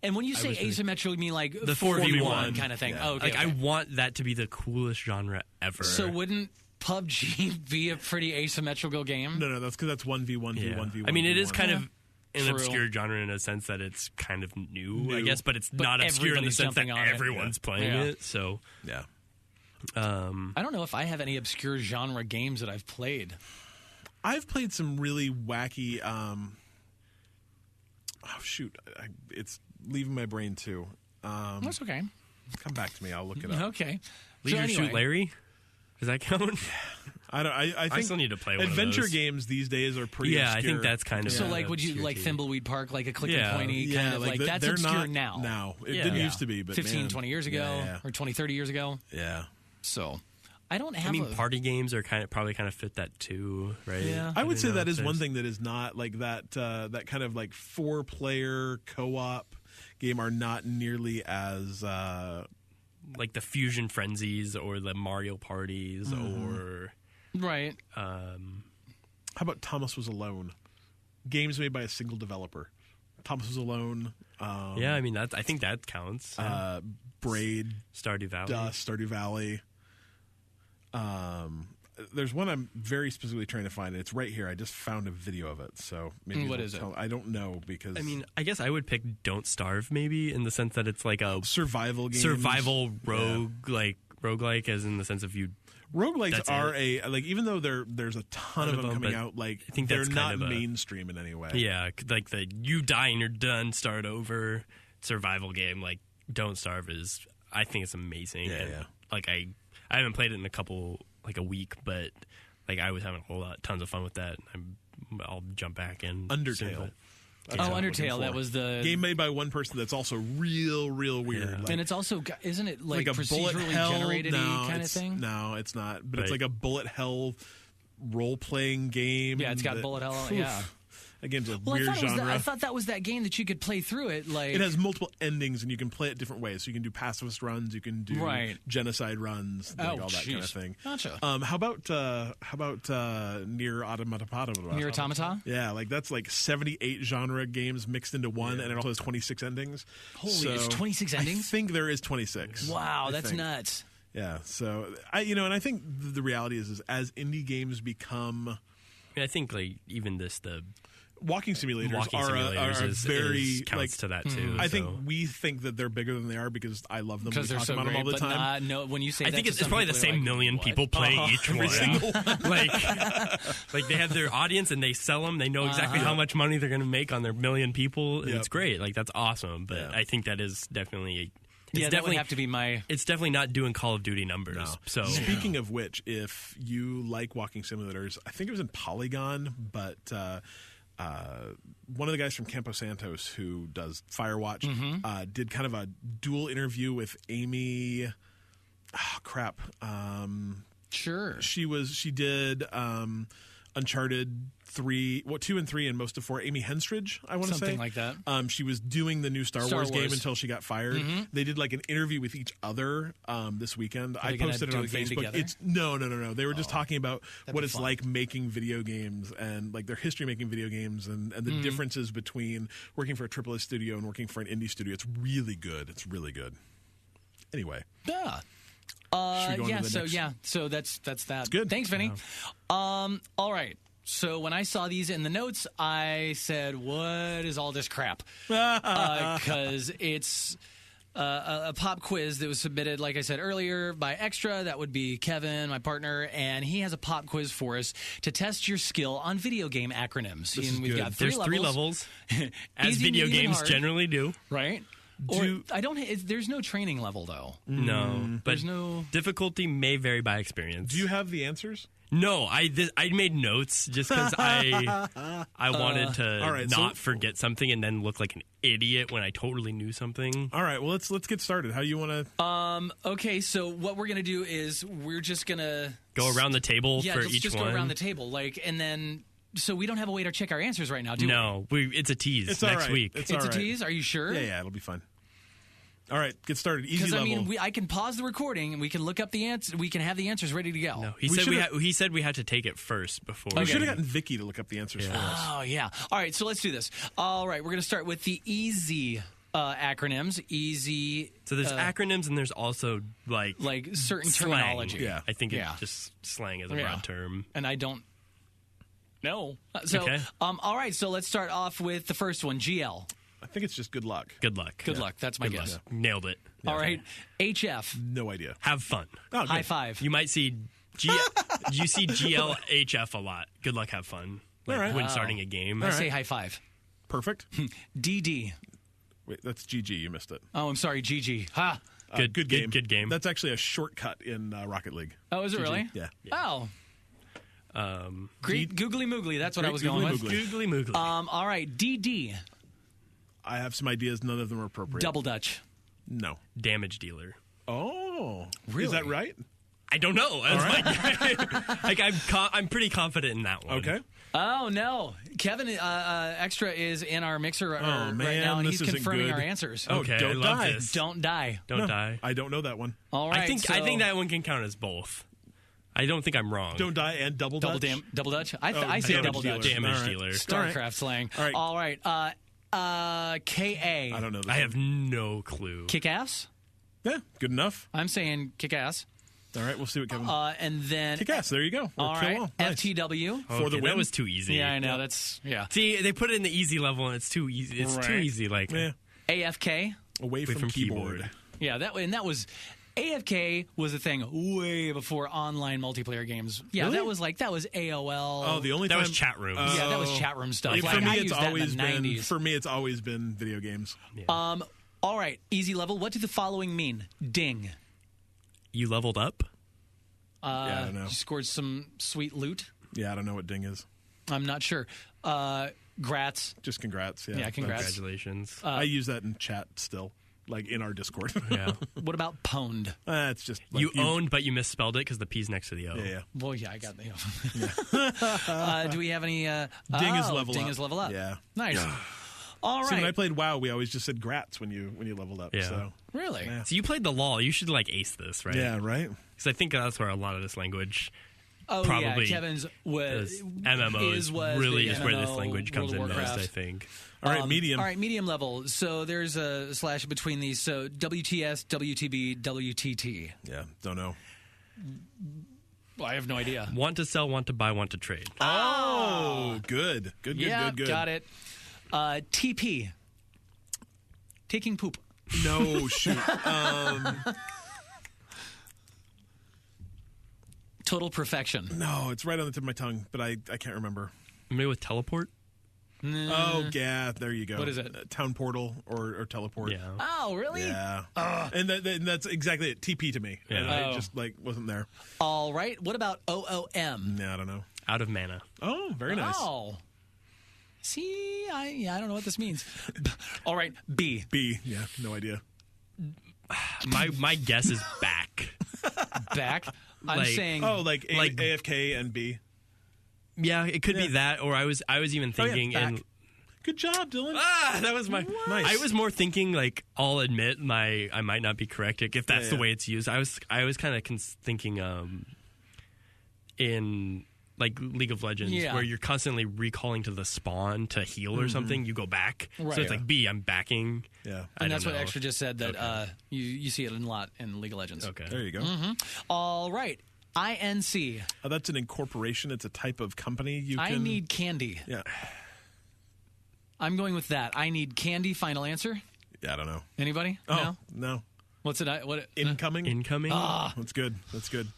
And when you say asymmetrical, you mean like the 4v1 kind of thing? Yeah. Oh, okay. Like, I want that to be the coolest genre ever. So wouldn't PUBG be a pretty asymmetrical game? No, that's because that's 1v1 v 1v1. I mean, it is kind of an True. obscure genre in a sense that it's kind of new, I guess, but it's not obscure in the everybody's sense that jumping on it. everyone's playing Yeah. it. So, yeah. I don't know if I have any obscure genre games that I've played. I've played some really wacky. It's leaving my brain too. That's okay. Come back to me. I'll look it up. Okay. Leisure Suit Larry? Does that count? I think I still need to play one adventure of those. games these days are pretty. Yeah, obscure. I think that's kind of. So, like, would you obscure like too. Thimbleweed Park, like a click Yeah. and pointy kind of like that's they're obscure not now? Now it Yeah. didn't Yeah. used to be, but 15, man, 20 years ago, or 20, 30 years ago. Yeah. So, I don't have. I mean, party games are probably kind of fit that too, right? Yeah. I would don't say know that if is one there's- thing that is not like that. That kind of like 4-player co-op game are not nearly as. Like the Fusion Frenzies or the Mario Parties or. Right. How about Thomas Was Alone? Games made by a single developer. Thomas Was Alone. Yeah, I mean I think that counts. Braid, Stardew Valley. Stardew Valley. There's one I'm very specifically trying to find. It's right here. I just found a video of it. So maybe What is it? I don't know because I mean, I guess I would pick Don't Starve maybe in the sense that it's like a survival games. survival roguelike as in the sense of you. Roguelikes That's are even though there's a ton of them coming but out, like I think they're that's not kind of a- mainstream in any way. Yeah, like the you die and you're done, start over survival game. Like Don't Starve is, I think it's amazing. Yeah, and, yeah. Like I haven't played it in a week, but like I was having tons of fun with that. I'll jump back in. Undertale. That's Oh, what I'm looking Undertale. for. That was the game made by one person that's also real weird. Yeah. Like, and it's also isn't it like a bullet procedurally hell generated kind of it's- thing? No, it's not. But it's Right. like a bullet hell role playing game. Yeah, it's got that- bullet hell. Oof. Yeah. Again, it's a Well, weird I genre. thought that was that game that you could play through it. Like It has multiple endings, and you can play it different ways. So you can do pacifist runs, you can do Right. genocide runs, like all that kind of jeez. thing. Gotcha. How about Nier Automata? Nier Automata. Yeah, like that's like 78 genre games mixed into one, and it also has 26 endings. Holy, it's 26 I endings? think there is 26. Wow, I that's think. nuts. Yeah, so and I think the reality is as indie games become. I think like even the Walking simulators walking are simulators very counts to that too. I so. think we think that they're bigger than they are because I love them. Because We they're talk so about great, them all the but time. no, when you say I that think to it's some probably the people, same they're like, million what? people playing each one. single like they have their audience and they sell them. They know exactly how much money they're going to make on their million people. And Yep. It's great. Like that's awesome. But Yeah. I think that is definitely. It's Yeah, that would definitely have to be my. It's definitely not doing Call of Duty numbers. No. So Speaking of which, if you like walking simulators, I think it was in Polygon, but one of the guys from Campo Santos who does Firewatch did kind of a dual interview with Amy. Oh, crap. Sure. She did Uncharted 2 and 3 and most of 4. Amy Henstridge, I want to say. Something like that. She was doing the new Star Wars game until she got fired. They did like an interview with each other this weekend. I they gonna posted it do on a game Facebook. together? It's no. They were just talking about what be it's fun. like making video games and like their history making video games and the differences between working for a AAA studio and working for an indie studio. It's really good. Anyway. Yeah. Should we go on to the next? So that's that. good. Thanks, Vinny. All right. So when I saw these in the notes, I said, "What is all this crap?" Because it's a pop quiz that was submitted, like I said earlier, by Xtra. That would be Kevin, my partner, and he has a pop quiz for us to test your skill on video game acronyms. This and is we've good. got there's 3 levels, as Easy, video medium, and games hard. generally do. right? Or I don't. There's no training level though. No, but There's no. difficulty may vary by experience. Do you have the answers? No, I made notes just because I wanted to all right, not so- forget something and then look like an idiot when I totally knew something. All right. Well, let's get started. How do you want to? Okay, so what we're gonna do is we're just gonna Go around the table for just, each just one. go around the table, and then. So we don't have a way to check our answers right now, do we? No, it's a tease It's all next right. week. It's It's all a right. tease? Are you sure? Yeah, it'll be fun. All right, get started. Easy Because, level. I mean, I can pause the recording and we can look up the answer. We can have the answers ready to go. No, he said we had to take it first before. We should have gotten Vicky to look up the answers for us. Oh, yeah. All right, so let's do this. All right, we're going to start with the easy acronyms. Easy. So there's acronyms and there's also like certain slang. terminology. Yeah. I think it's just slang is a broad term. And I don't know. So, Okay. All right, so let's start off with the first one, GL. I think it's just good luck. Good luck. Good luck. That's my Good guess. luck. Nailed it. All right, HF. No idea. Have fun. Oh, good. High five. You might see you see GLHF a lot. Good luck, have fun. Like All right. when starting a game. I say high five. Perfect. DD. Wait, that's GG. You missed it. Oh, I'm sorry, GG. Ha. Good game. Good game. That's actually a shortcut in Rocket League. Oh, is it really? Yeah. Oh. Great googly moogly. That's what I was Great going with. googly Googly moogly. All right, DD. I have some ideas. None of them are appropriate. Double Dutch. No. Damage dealer. Oh. Really? Is that right? I don't know. Like I'm pretty confident in that one. Okay. Oh no, Kevin Xtra is in our mixer right now, and this he's isn't confirming good. our answers. Okay, don't I love die. this. Don't die. Don't die. I don't know that one. All right. I think so that one can count as both. I don't think I'm wrong. Don't die and double Dutch. double Dutch. I say damage double dealer. Dutch. Damage All right. dealer. StarCraft slang. All right. All right. KA. I don't know this I one. have no clue. Kick ass. Yeah, good enough. I'm saying kick ass. All right, we'll see what Kevin... And then Kick ass, there you go. Or all kill right. all. Nice. FTW. For the Okay, win. that was too easy. Yeah, I know. That's See, they put it in the easy level, and it's too easy. It's too Right. easy. Like Yeah. AFK. Away from keyboard. Yeah, that was AFK was a thing way before online multiplayer games. Yeah, Really? that was AOL. Oh, the only that time... was chat rooms. Yeah, that was chat room stuff. For Like, me, I it's used that in always the been 90s. for me. It's always been video games. All right, easy level. What do the following mean? Ding. You leveled up. Yeah, I don't know. You scored some sweet loot. Yeah, I don't know what ding is. I'm not sure. Grats. Just congrats. Yeah, Yeah, congrats. Congratulations. I use that in chat still, like in our Discord. yeah. What about pwned? It's just like You owned, but you misspelled it because the P's next to the O. Yeah. Well, yeah, I got the. Do we have any? Ding is level Ding up. is level up. Yeah. Nice. All See, when I right. played WoW, we always just said grats when you leveled up. Yeah. So. Really? Yeah. So you played the law. You should ace this, right? Yeah, right? Because I think that's where a lot of this language Oh, probably yeah. Kevin's was MMOs was really the is where this MMO, language comes World in of most, Warcraft. I think. All right, medium. All right, medium level. So there's a slash between these. So WTS, WTB, WTT. Yeah, don't know. Well, I have no idea. Want to sell, want to buy, want to trade. Oh, good. Good, Yeah, good. got it. TP. Taking poop. No, shoot. Total perfection. No, it's right on the tip of my tongue, but I can't remember. Maybe with teleport? Oh, yeah, there you go. What is it? Town portal or teleport. Yeah. Oh, really? Yeah. And that's exactly it. TP to me. Yeah. And I Oh. just wasn't there. All right. What about OOM? Nah, I don't know. Out of mana. Oh, very nice. Oh. See, I don't know what this means. All right, B. B. Yeah, no idea. My guess is back. Back. I'm Like- saying. Oh, like Like- AFK and B. Yeah, it could be that, or I was even thinking back. in Good job, Dylan. that was my. Nice. I was more thinking like I'll admit I might not be correct if that's Yeah, the yeah. way it's used. I was kind of thinking in like League of Legends Yeah. where you're constantly recalling to the spawn to heal or something. You go back, Right. so it's like B. I'm backing. Yeah. I and that's don't what know. Extra just said that you see it a lot in League of Legends. Okay. There you go. All right, INC. That's an incorporation. It's a type of company. I need candy. Yeah. I'm going with that. I need candy. Final answer. Yeah, I don't know. Anybody? Oh, no. What's it? What? Incoming? Incoming. That's good. That's good.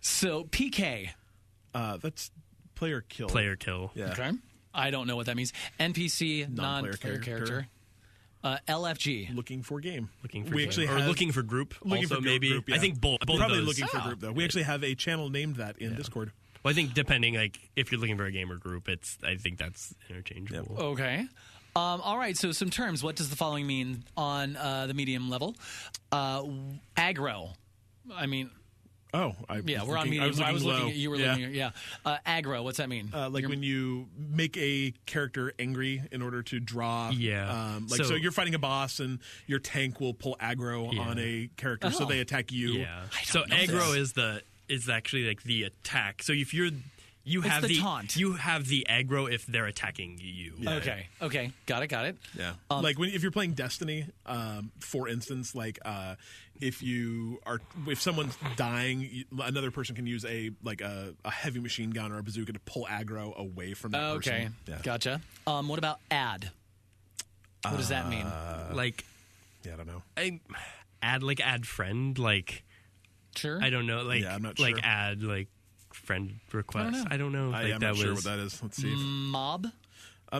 So PK. That's player kill. Player kill. Yeah. Okay. I don't know what that means. NPC, Non-player non-player character. LFG. Looking for game. Looking for we game. actually or have, looking for group. looking also for maybe. group, yeah. I think both. Both Probably of those. looking for group though. We actually have a channel named that in Discord. Well, I think depending, like if you're looking for a game or group, I think that's interchangeable. Okay. All right. So some terms. What does the following mean on the medium level? Aggro. I mean, Oh, we're on medium. I was looking at you. Were looking at aggro. What's that mean? Like when you make a character angry in order to draw. Yeah. So you're fighting a boss and your tank will pull aggro on a character, so they attack you. Yeah. So aggro is actually like the attack. So if you have the taunt. You have the aggro if they're attacking you. Yeah. Okay. Got it. Yeah. Like if you're playing Destiny, for instance, like if someone's dying, another person can use a heavy machine gun or a bazooka to pull aggro away from that person. Okay. Yeah. Gotcha. What about add? What does that mean? I don't know. Add friend, like sure. I don't know, like I'm not sure. Like add like friend request. I don't know. I'm not sure what that is. Let's see. Mob.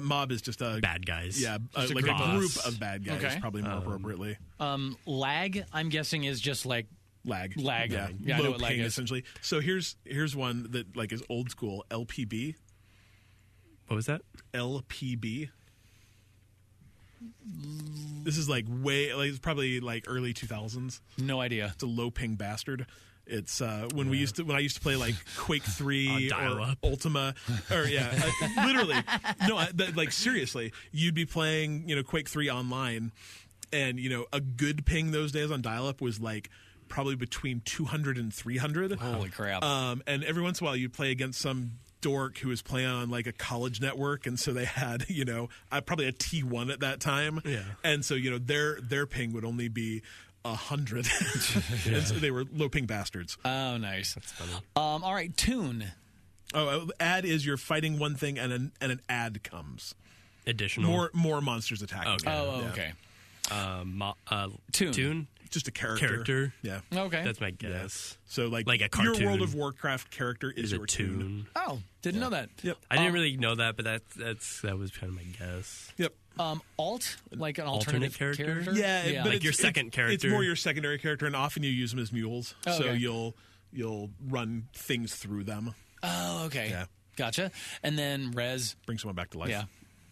Mob is just a bad guys. Yeah, like a group of bad guys, probably more appropriately. Lag, I'm guessing, is just like lag. Yeah, I know low what lag ping is. essentially. So here's one that like is old school. LPB. What was that? LPB. This is like it's probably like early 2000s. No idea. It's a low ping bastard. It's when I used to play like Quake 3 or Ultima or literally like seriously, you'd be playing Quake 3 online, and a good ping those days on dial-up was like probably between 200 and 300. Holy crap. And every once in a while you'd play against some dork who was playing on like a college network, and so they had probably a T1 at that time, and so their ping would only be 100. And so they were low ping bastards. Oh, nice. That's funny. All right, tune. Oh, ad is you're fighting one thing and an ad comes. Additional. More monsters attack. Okay. Okay. Tune. Just a character. Yeah. Okay. That's my guess. Yeah. So like a cartoon. Your World of Warcraft character is your tune. Oh, didn't know that. Yep. I didn't really know that, but that was kind of my guess. Yep. Alt, like an alternative character? Yeah, but like your second character. It's more your secondary character, and often you use them as mules. Oh, so okay. you'll run things through them. Oh, okay. Yeah. Gotcha. And then res. Bring someone back to life. Yeah.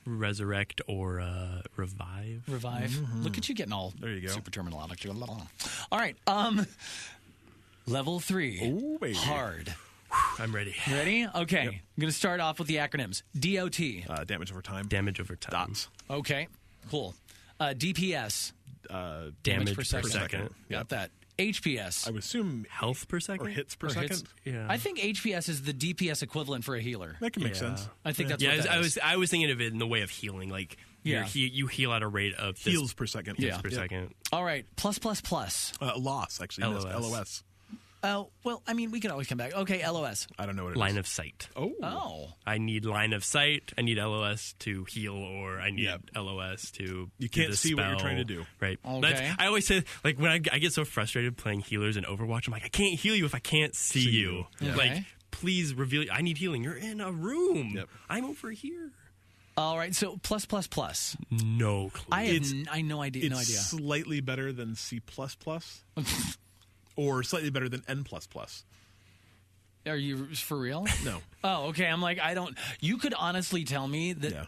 Resurrect or revive. Mm-hmm. Look at you getting all there you go. Super terminology. All right. Level 3. Ooh, baby. Hard. I'm ready. Ready? Okay. Yep. I'm going to start off with the acronyms. DOT. Damage over time. Damage over time. Dots. Okay. Cool. DPS. Damage per second. Got that. HPS. I would assume Health per second? or hits per second. Yeah. I think HPS is the DPS equivalent for a healer. That can make sense. I think that's what that is. I was thinking of it in the way of healing. Like you heal at a rate of Heals per second. Yeah. per second. All right. Plus. Loss, actually. LOS. LOS. Oh, well, I mean, we can always come back. Okay, LOS. I don't know what it is. Line of sight. Oh. I need line of sight. I need LOS to heal, or I need LOS to You can't do the see what you're spell. trying to do. Right. Okay. I always say, like, when I get so frustrated playing healers in Overwatch, I'm like, I can't heal you if I can't see you. Yeah. Like, Okay. please reveal. I need healing. You're in a room. Yep. I'm over here. All right, so plus. No clue. I no idea. It's slightly better than C++. Or slightly better than N++. Are you for real? No. Oh, okay. I'm like, I don't. You could honestly tell me that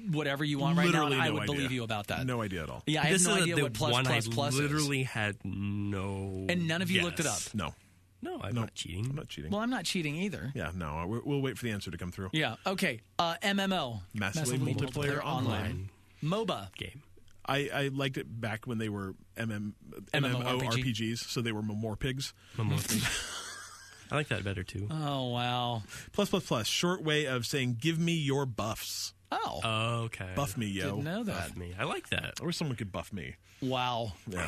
whatever you want right Literally now, and I no would idea. believe you about that. No idea at all. Yeah, I have This no is idea the what plus one is. I literally had no. And none of you looked it up. guess. No. No, I'm not cheating. I'm not cheating. Well, I'm not cheating either. Yeah, no. We'll wait for the answer to come through. Yeah. Okay. MMO. Massively multiplayer online. MOBA. Game. I liked it back when they were MMORPGs, so they were Morpigs. I like that better too. Oh, wow. Plus, short way of saying, give me your buffs. Oh. Okay. Buff me, yo. Didn't know that. Buff me. I like that. I wish someone could buff me. Wow. Yeah.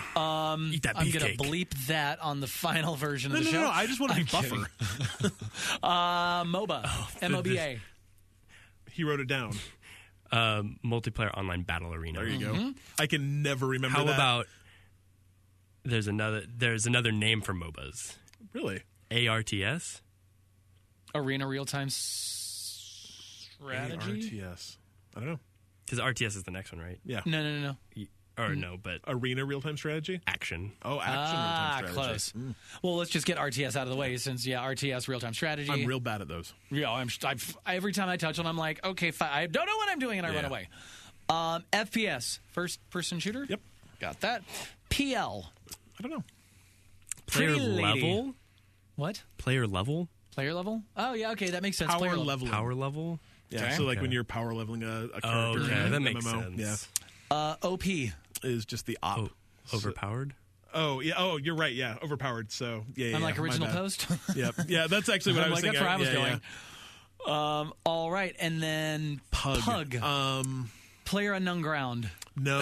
Eat that I'm going beefcake. to bleep that on the final version of the show. No, I just want to be buffer. MOBA. MOBA. He wrote it down. Multiplayer online battle arena. There you go. I can never remember How that. about there's another name for MOBAs. Really? ARTS? Arena real-time strategy? ARTS. I don't know. Because RTS is the next one, right? Yeah. No. Or no, but Arena real-time strategy? action. Oh, action real-time strategy. Close. Well, let's just get RTS out of the way since, RTS real-time strategy. I'm real bad at those. Yeah, every time I touch it, I'm like, okay, I don't know what I'm doing, and I run away. FPS, first-person shooter? Yep. Got that. PL. I don't know. Player Pretty lady. level? What? Player level? Player level? Oh, yeah, okay, that makes sense. Power leveling. Power level? Yeah, Okay. so like when you're power leveling a character in that an makes MMO, sense. OP. is just the op. Overpowered? Oh, yeah. Oh, you're right. Yeah, overpowered. So, yeah. Unlike my original bad. post. Yep. Yeah, that's actually what I was That's thinking. where I was Yeah, going. All right, and then Pug. Player unknown ground. No,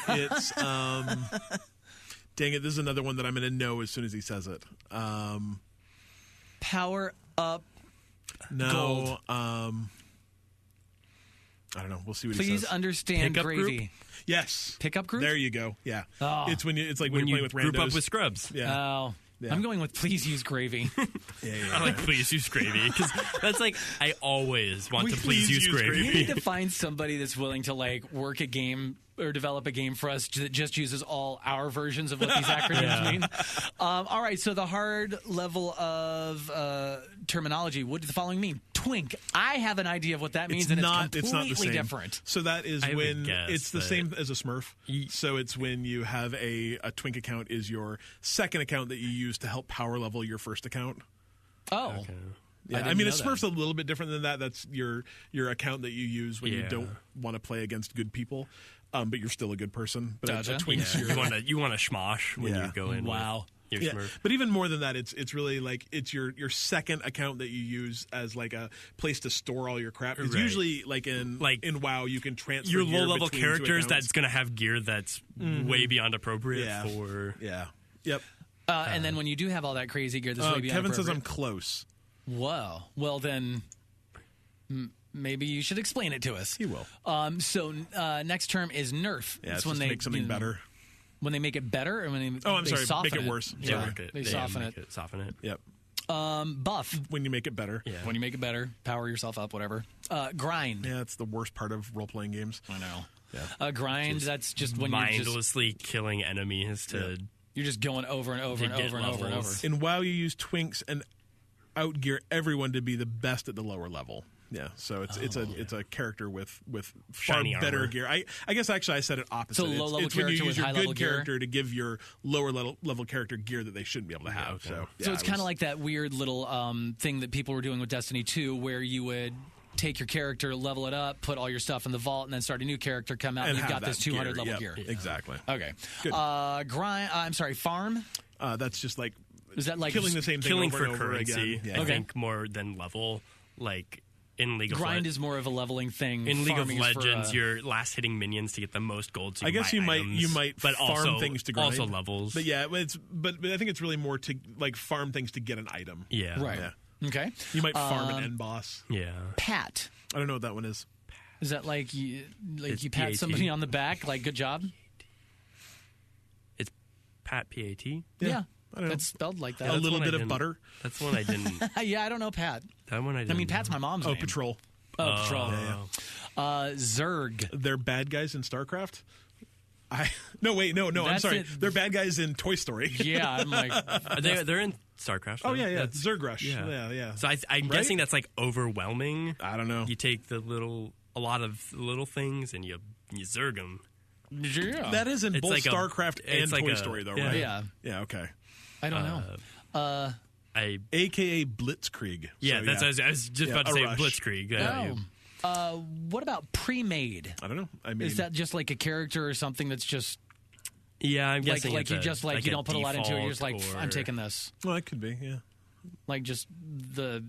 it's dang it. This is another one that I'm going to know as soon as he says it. Power up. No. Gold. I don't know. We'll see what he Please says. understand Pickup gravy. group? Yes. Pickup group? There you go. Yeah. Oh. It's when you're You playing with group randos. up with scrubs. Yeah. Oh. Yeah. I'm going with please use gravy. Yeah. I like please use gravy because that's like I always want We to please use We gravy. need to find somebody that's willing to like work a game or develop a game for us that just uses all our versions of what these acronyms mean. All right, so the hard level of terminology. What does the following mean? Twink. I have an idea of what that means, and it's completely not the same. different. So that is I would when guess it's the that- same as a Smurf. So it's when you have a Twink account is your second account that you use to help power level your first account. Oh. Okay. Yeah, I didn't mean, a know that. Smurf's a little bit different than that. That's your account that you use when you Yeah. don't want to play against good people, but you're still a good person. But Gotcha. a Twink's Yeah, your you want to schmosh when Yeah. you go in. Wow. With your Smurf. But even more than that, it's really like it's your second account that you use as like a place to store all your crap. Because Right. usually, like in WoW, you can transfer Your gear low level between two characters accounts. that's going to have gear that's way beyond appropriate Yeah. for. Yeah. Yep. And then when you do have all that crazy gear, this way beyond Kevin says I'm appropriate- close. Whoa. Well, then maybe you should explain it to us. He will. So next term is nerf. Yeah, It's it's just to make something better. When they make it better, or when they Oh, I'm they sorry, soften make it worse. Yeah, Sorry. they soften it. Soften it. Yep. Buff. When you make it better. Yeah. When you make it better, power yourself up, whatever. Grind. Yeah, it's the worst part of role playing games. I know. Yeah. Grind. That's just when you're Mindlessly killing enemies to. you're just going over and over To and get over and over and over. levels. In WoW, you use Twinks and outgear everyone to be the best at the lower level. Yeah, so it's a character with far Shiny better armor. gear. I guess actually I said it opposite. So low-level it's when you character use with your high-level good gear? character to give your lower level character gear that they shouldn't be able to have. okay. So So it's kind of like that weird little thing that people were doing with Destiny 2, where you would take your character, level it up, put all your stuff in the vault, and then start a new character, come out, and you've got this 200 level gear. Exactly. Okay. Good. Farm. That's just like Is that like killing the same thing Killing over for and over currency, again. I Yeah. Okay. think more than level. Like in League of grind Legends. is more of a leveling thing. In League of Farming is for, Legends, you're last hitting minions to get the most gold. So I guess you might but farm also, things to grind. also levels. But yeah, but I think it's really more to like farm things to get an item. Yeah, right. Yeah. Okay. You might farm an end boss. Yeah, Pat. I don't know what that one is. Is that like you It's pat PAT. somebody on the back, like good job? it's Pat PAT. Yeah. I don't know. That's spelled like A that. little one I bit of didn't- butter. That's one I didn't. Yeah, I don't know Pat. That one I didn't. I mean, Pat's my mom's Oh, name. Patrol. Oh, Patrol. Yeah, Zerg. They're bad guys in StarCraft. No, I'm That's sorry. it. They're bad guys in Toy Story. Yeah, I'm like, They're in StarCraft. Oh though. yeah. That's- Zerg Rush. yeah. Yeah. So I'm guessing that's like overwhelming. I don't know. You take a lot of little things and you zerg them. yeah. That is in It's both like StarCraft and it's like Toy a- Story, though, yeah. right? Yeah. Yeah. Okay. I don't know. AKA Blitzkrieg. Yeah, So, that's. I was just about to a say rush. Blitzkrieg. What about pre-made? I don't know. I mean, Is that just like a character or something that's just Yeah, I'm like guessing you it's just a, like you don't put a lot into it? You're just like default I'm or- taking this. well, it could be. Yeah. Like just the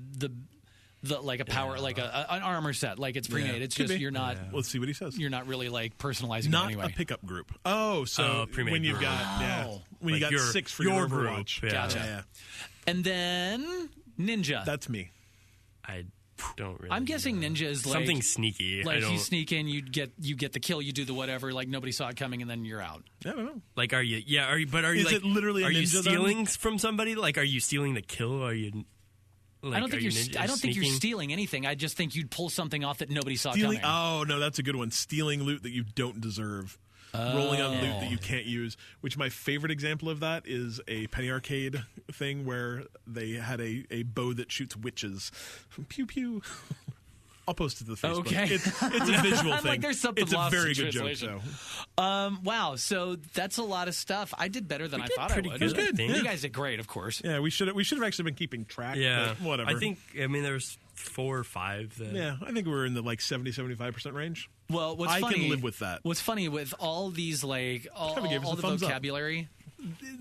like a power like an armor set. Like it's pre-made. Yeah, It's could just be. you're not Let's see what he says. you're not really like personalizing Not it anyway. a pickup group. Oh, so pre-made when you've group. got Wow. when you Like got your- 6 for your your group, Overwatch. yeah. Gotcha. Yeah. And then ninja. That's me. I don't really. I'm guessing ninja is like something sneaky. I Like don't you sneak in, you get the kill, you do the whatever, like nobody saw it coming, and then you're out. I don't know. like. Are you? Yeah. Are you? But are you Is like? it literally a Are you ninja, then? stealing from somebody? Like, are you stealing the kill? Or are you? Like, I don't think are you're. you I don't think you're sneaking? stealing anything. I just think you'd pull something off that nobody saw Stealing. coming. Oh no, that's a good one. Stealing loot that you don't deserve. Rolling on loot that you can't use. Which my favorite example of that is a Penny Arcade thing where they had a bow that shoots witches. Pew pew. I'll post it to the Facebook. Okay. It's a visual thing. Like there's something it's a lost very in good joke. translation. So. Wow, so that's a lot of stuff. I did better than I thought I would. Pretty good. You guys did great, of course. Yeah, we should have actually been keeping track. Yeah, but whatever. I mean, there was 4 or 5. That... Yeah, I think we're in the like 70-75% range. Well, what's I funny, can live with that. What's funny with all these like all the vocabulary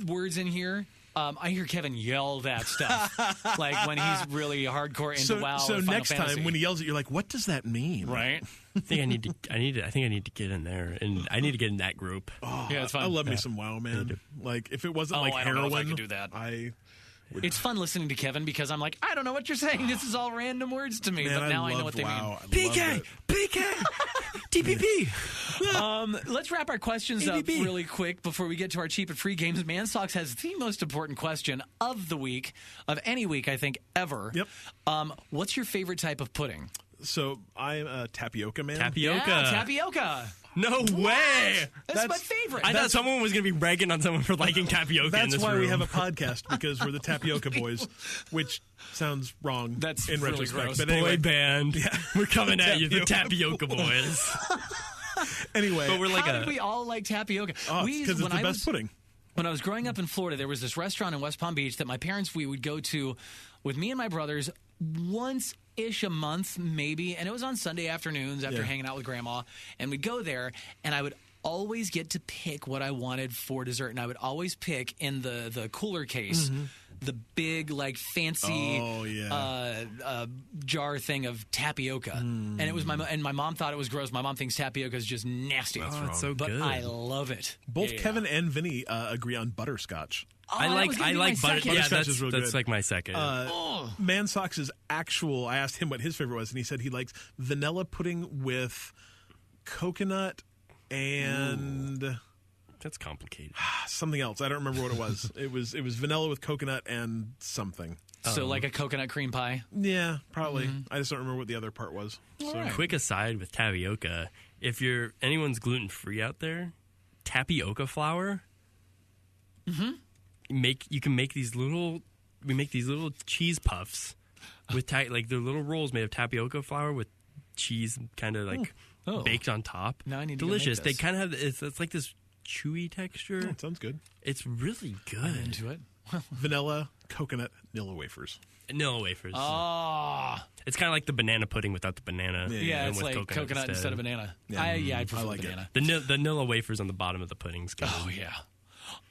words in here. I hear Kevin yell that stuff, like when he's really hardcore into WoW. So or Final next Fantasy. time when he yells it, you're like, "What does that mean?" Right? I think I need to get in there, and I need to get in that group. Oh, yeah, it's fun. I love me some WoW, man. Like if it wasn't like I don't heroin, know if I could do that. It's fun listening to Kevin because I'm like, I don't know what you're saying. This is all random words to me, man, but now I know what WoW. they mean. PK, TPP. Let's wrap our questions up really quick before we get to our cheap and free games. Mansocks has the most important question of the week, of any week, I think, ever. Yep. What's your favorite type of pudding? So I'm a tapioca man. Tapioca. Yeah, tapioca. No way. That's my favorite. I thought someone was going to be ragging on someone for liking tapioca in That's this why room. we have a podcast, because we're the Tapioca Boys, which sounds wrong. That's in really retrospect. gross. But anyway, boy band. We're coming at you, the Tapioca Boys. anyway, But we're like How did we all like tapioca? because it's the best pudding. When I was growing up in Florida, there was this restaurant in West Palm Beach that my parents, we would go to with me and my brothers once-ish a month, maybe. And it was on Sunday afternoons after hanging out with Grandma. And we'd go there, and I would always get to pick what I wanted for dessert. And I would always pick in the cooler case the big, like, fancy jar thing of tapioca. And it was my mom thought it was gross. My mom thinks tapioca is just nasty. That's wrong. It's so but good. I love it. Both Kevin and Vinny agree on butterscotch. I like butter. Yeah, Butterscotch is real that's good. like my second. Mansocks' actual. I asked him what his favorite was, and he said he likes vanilla pudding with coconut and That's complicated. something else. I don't remember what it was. It was vanilla with coconut and something. So like a coconut cream pie? Yeah, probably. I just don't remember what the other part was. So. Quick aside with tapioca: if anyone's gluten free out there, tapioca flour. You can make these little. We make these little cheese puffs with like they're little rolls made of tapioca flour with cheese kind of like baked on top. Now I need to delicious. go make this. They kind of have it's like this chewy texture. Oh, sounds good. It's really good. I'm into it. Vanilla, coconut, Nilla wafers. Nilla wafers. Oh. It's kind of like the banana pudding without the banana. Yeah, and it's with like coconut instead of banana. Yeah. I prefer I like banana. The Nilla wafers on the bottom of the pudding's good. Oh, yeah.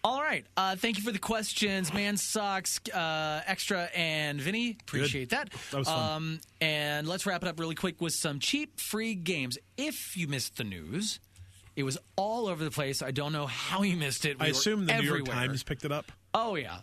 All right. Thank you for the questions, Mansocks, Xtra, and Vinny. Appreciate that. That was fun. And let's wrap it up really quick with some cheap, free games. If you missed the news, it was all over the place. I don't know how you missed it. I assume the everywhere. New York Times picked it up. Oh, yeah.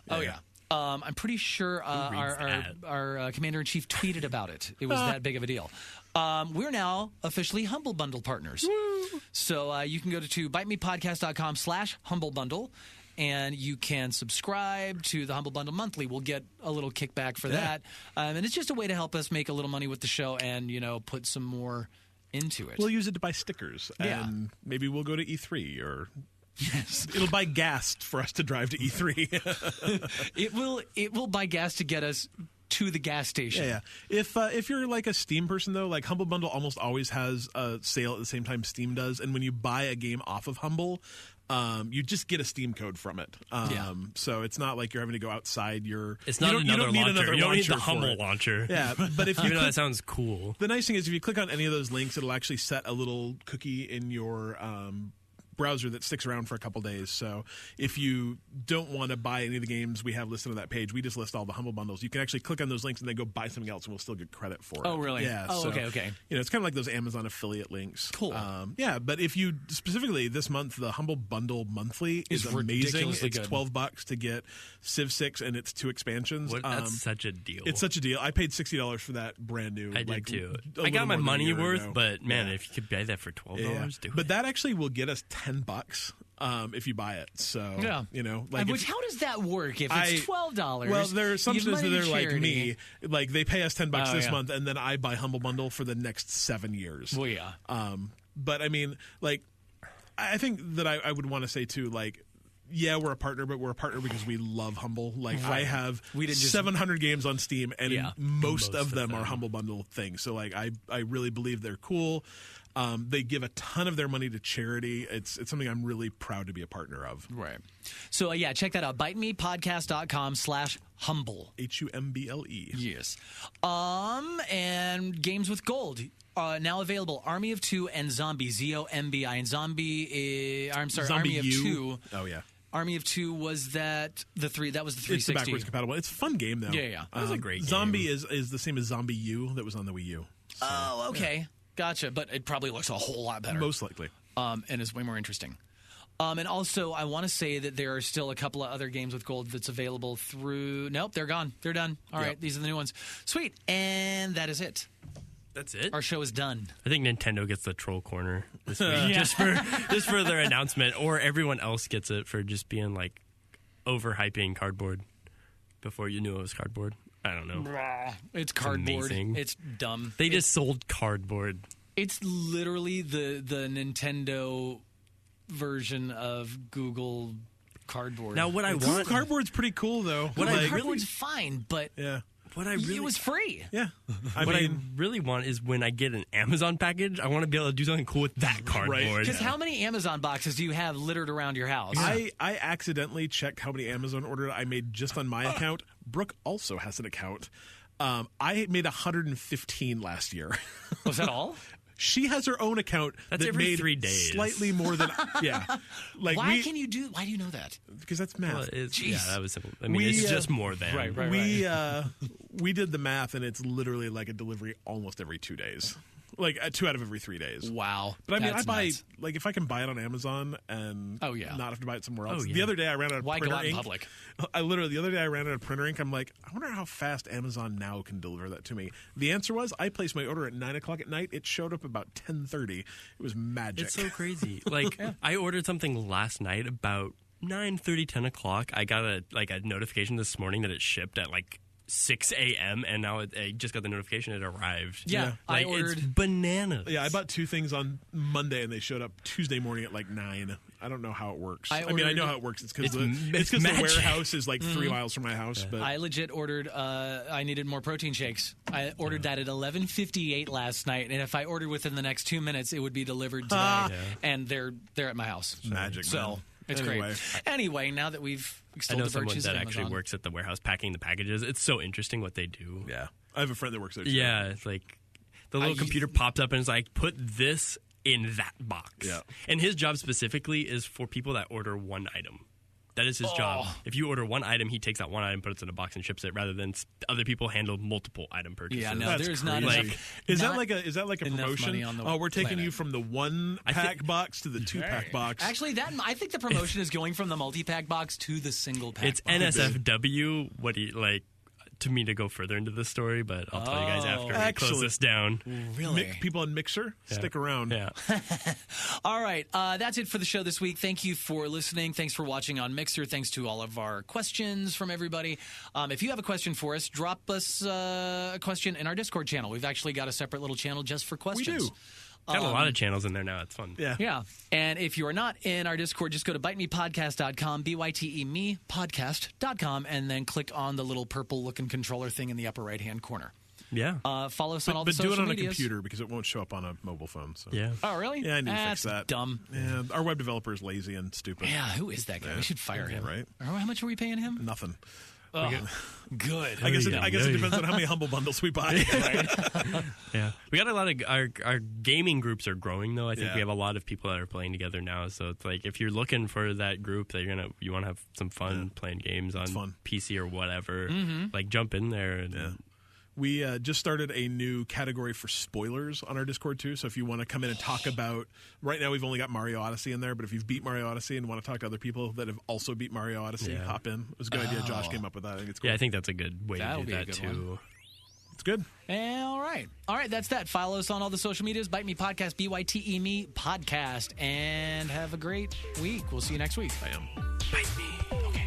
I'm pretty sure our commander-in-chief tweeted about it. It was that big of a deal. We're now officially Humble Bundle partners. Woo! So you can go to bitemepodcast.com/Humble Bundle, and you can subscribe to the Humble Bundle monthly. We'll get a little kickback for that. And it's just a way to help us make a little money with the show and, put some more into it. We'll use it to buy stickers, and maybe we'll go to E3 or... Yes. It'll buy gas for us to drive to E3. It will buy gas to get us to the gas station. Yeah. If you're like a Steam person though, like Humble Bundle almost always has a sale at the same time Steam does, and when you buy a game off of Humble, you just get a Steam code from it. So it's not like you're having to go outside your. It's not you don't need launcher. another You don't need the launcher for Humble it. launcher. Yeah, but if you that sounds cool. The nice thing is if you click on any of those links, it'll actually set a little cookie in your browser that sticks around for a couple days. So if you don't want to buy any of the games we have listed on that page, we just list all the Humble Bundles. You can actually click on those links and then go buy something else, and we'll still get credit for it. Oh, really? Yeah. Oh, so, okay. It's kind of like those Amazon affiliate links. Cool. But if you specifically this month, the Humble Bundle monthly is amazing. ridiculously It's good. $12 to get Civ 6 and its 2 expansions. That's such a deal. It's such a deal. I paid $60 for that brand new. I did too. a I got little my more than a money year worth, ago. but man, if you could buy that for $12, do it. But that actually will get us $10 if you buy it. So Which how does that work? If it's $12, well, their assumption is that they're like charity. me, like they pay us $10 this month, and then I buy Humble Bundle for the next 7 years. Well, yeah. But I mean, like, I think that I would want to say too, like, yeah, we're a partner, but we're a partner because we love Humble. Like, I have We didn't just- 700 games on Steam, and Yeah. most of them are Humble Bundle things. So, like, I really believe they're cool. They give a ton of their money to charity. It's something I'm really proud to be a partner of. Right. So, yeah, check that out. bitemepodcast.com/humble. HUMBLE. Yes. And Games with Gold. Now available. Army of Two and Zombie. ZOMBI. And Zombie, Army of U. Two. Oh, yeah. Army of Two was that the 360. It's the backwards compatible. It's a fun game, though. Yeah. It was a great game. Zombie is the same as Zombie U that was on the Wii U. So, Oh, okay. Yeah. Gotcha. But it probably looks a whole lot better. most likely. And is way more interesting. And also, I want to say that there are still a couple of other games with gold that's available through... Nope, they're gone. They're done. All right, these are the new ones. Sweet. And that is it. That's it? Our show is done. I think Nintendo gets the troll corner this week just for their announcement, or everyone else gets it for just being like overhyping cardboard before you knew it was cardboard. I don't know. It's cardboard. amazing. It's dumb. They just sold cardboard. It's literally the Nintendo version of Google Cardboard. Now, what I Google want... Cardboard's pretty cool, though. Cardboard's fine, but Yeah. What I really... it was free. Yeah. I what I really want is when I get an Amazon package, I want to be able to do something cool with that cardboard. Because how many Amazon boxes do you have littered around your house? I accidentally checked how many Amazon orders I made just on my account. Brooke also has an account. I made 115 last year. Was that all? She has her own account. That's that every made 3 days. Slightly more than like Why do you know that? because that's math. Well, Jeez. that was simple. I mean, We, it's just more than. Right. We did the math, and it's literally like a delivery almost every 2 days. Like 2 out of every 3 days. Wow. But I mean, That's I buy nuts. like if I can buy it on Amazon and Oh, yeah. not have to buy it somewhere else. Oh, yeah. The other day I ran out of Why printer go out in ink. public? The other day I ran out of printer ink. I'm like, I wonder how fast Amazon now can deliver that to me. The answer was I placed my order at 9:00 at night. It showed up about 10:30. It was magic. It's so crazy. Like, I ordered something last night about 9:30, 10 o'clock. I got a notification this morning that it shipped at like 6 a.m. and now I just got the notification it arrived. Yeah. I Like, ordered... it's bananas. Yeah, I bought 2 things on Monday and they showed up Tuesday morning at like 9. I don't know how it works. I mean, I know how it works. It's because the magic. warehouse is like 3 miles from my house. But I legit ordered. I needed more protein shakes. I ordered that at 11:58 last night, and if I ordered within the next 2 minutes, it would be delivered today. And they're at my house. Magic, So man. it's Anyway. great. Anyway, now that we've I extolled know the someone virtues that of actually Amazon. works at the warehouse packing the packages. It's so interesting what they do. yeah, I have a friend that works there too. Yeah, it's like the little computer pops up and it's like, put this in that box. Yeah. And his job specifically is for people that order one item. That is his job. If you order one item, he takes that one item, puts it in a box, and ships it, rather than other people handle multiple item purchases. Yeah, no, That's there's not crazy. enough. Is that not like a enough promotion? money on the We're taking planet. you from the 1-pack box to the 2-pack box. Actually, I think the promotion is going from the multi-pack box to the single pack. It's box. NSFW. What do you like? To me to go further into the story, but I'll tell you guys after we close Excellent. this down. Really? People on Mixer, stick around. Yeah. All right. That's it for the show this week. Thank you for listening. Thanks for watching on Mixer. Thanks to all of our questions from everybody. If you have a question for us, drop us a question in our Discord channel. We've actually got a separate little channel just for questions. We do. Got a lot of channels in there now. It's fun. Yeah. Yeah. And if you are not in our Discord, just go to bitemepodcast.com, BYTE podcast.com, and then click on the little purple looking controller thing in the upper right hand corner. Yeah. Follow us on all the But social do it on medias. a computer because it won't show up on a mobile phone. So. Yeah. Oh, really? Yeah, I need to That's fix that. dumb. Yeah, our web developer is lazy and stupid. Yeah, who is that guy? We should fire him. Right? How much are we paying him? Nothing. Oh, good. I guess it depends on how many Humble Bundles we buy. Yeah. We got a lot of our gaming groups are growing though. I think Yeah. we have a lot of people that are playing together now. So it's like if you're looking for that group that you want to have some fun playing games on fun. PC or whatever, like jump in there and We just started a new category for spoilers on our Discord, too. So if you want to come in and talk about... Right now, we've only got Mario Odyssey in there, but if you've beat Mario Odyssey and want to talk to other people that have also beat Mario Odyssey, hop in. It was a good idea. Josh came up with that. I think it's cool. yeah, I think that's a good way That'll to be do a that good too. one. It's good. All right, that's that. Follow us on all the social medias. Bite Me Podcast, BYTE Me Podcast. And have a great week. We'll see you next week. I am. Bite me. Okay.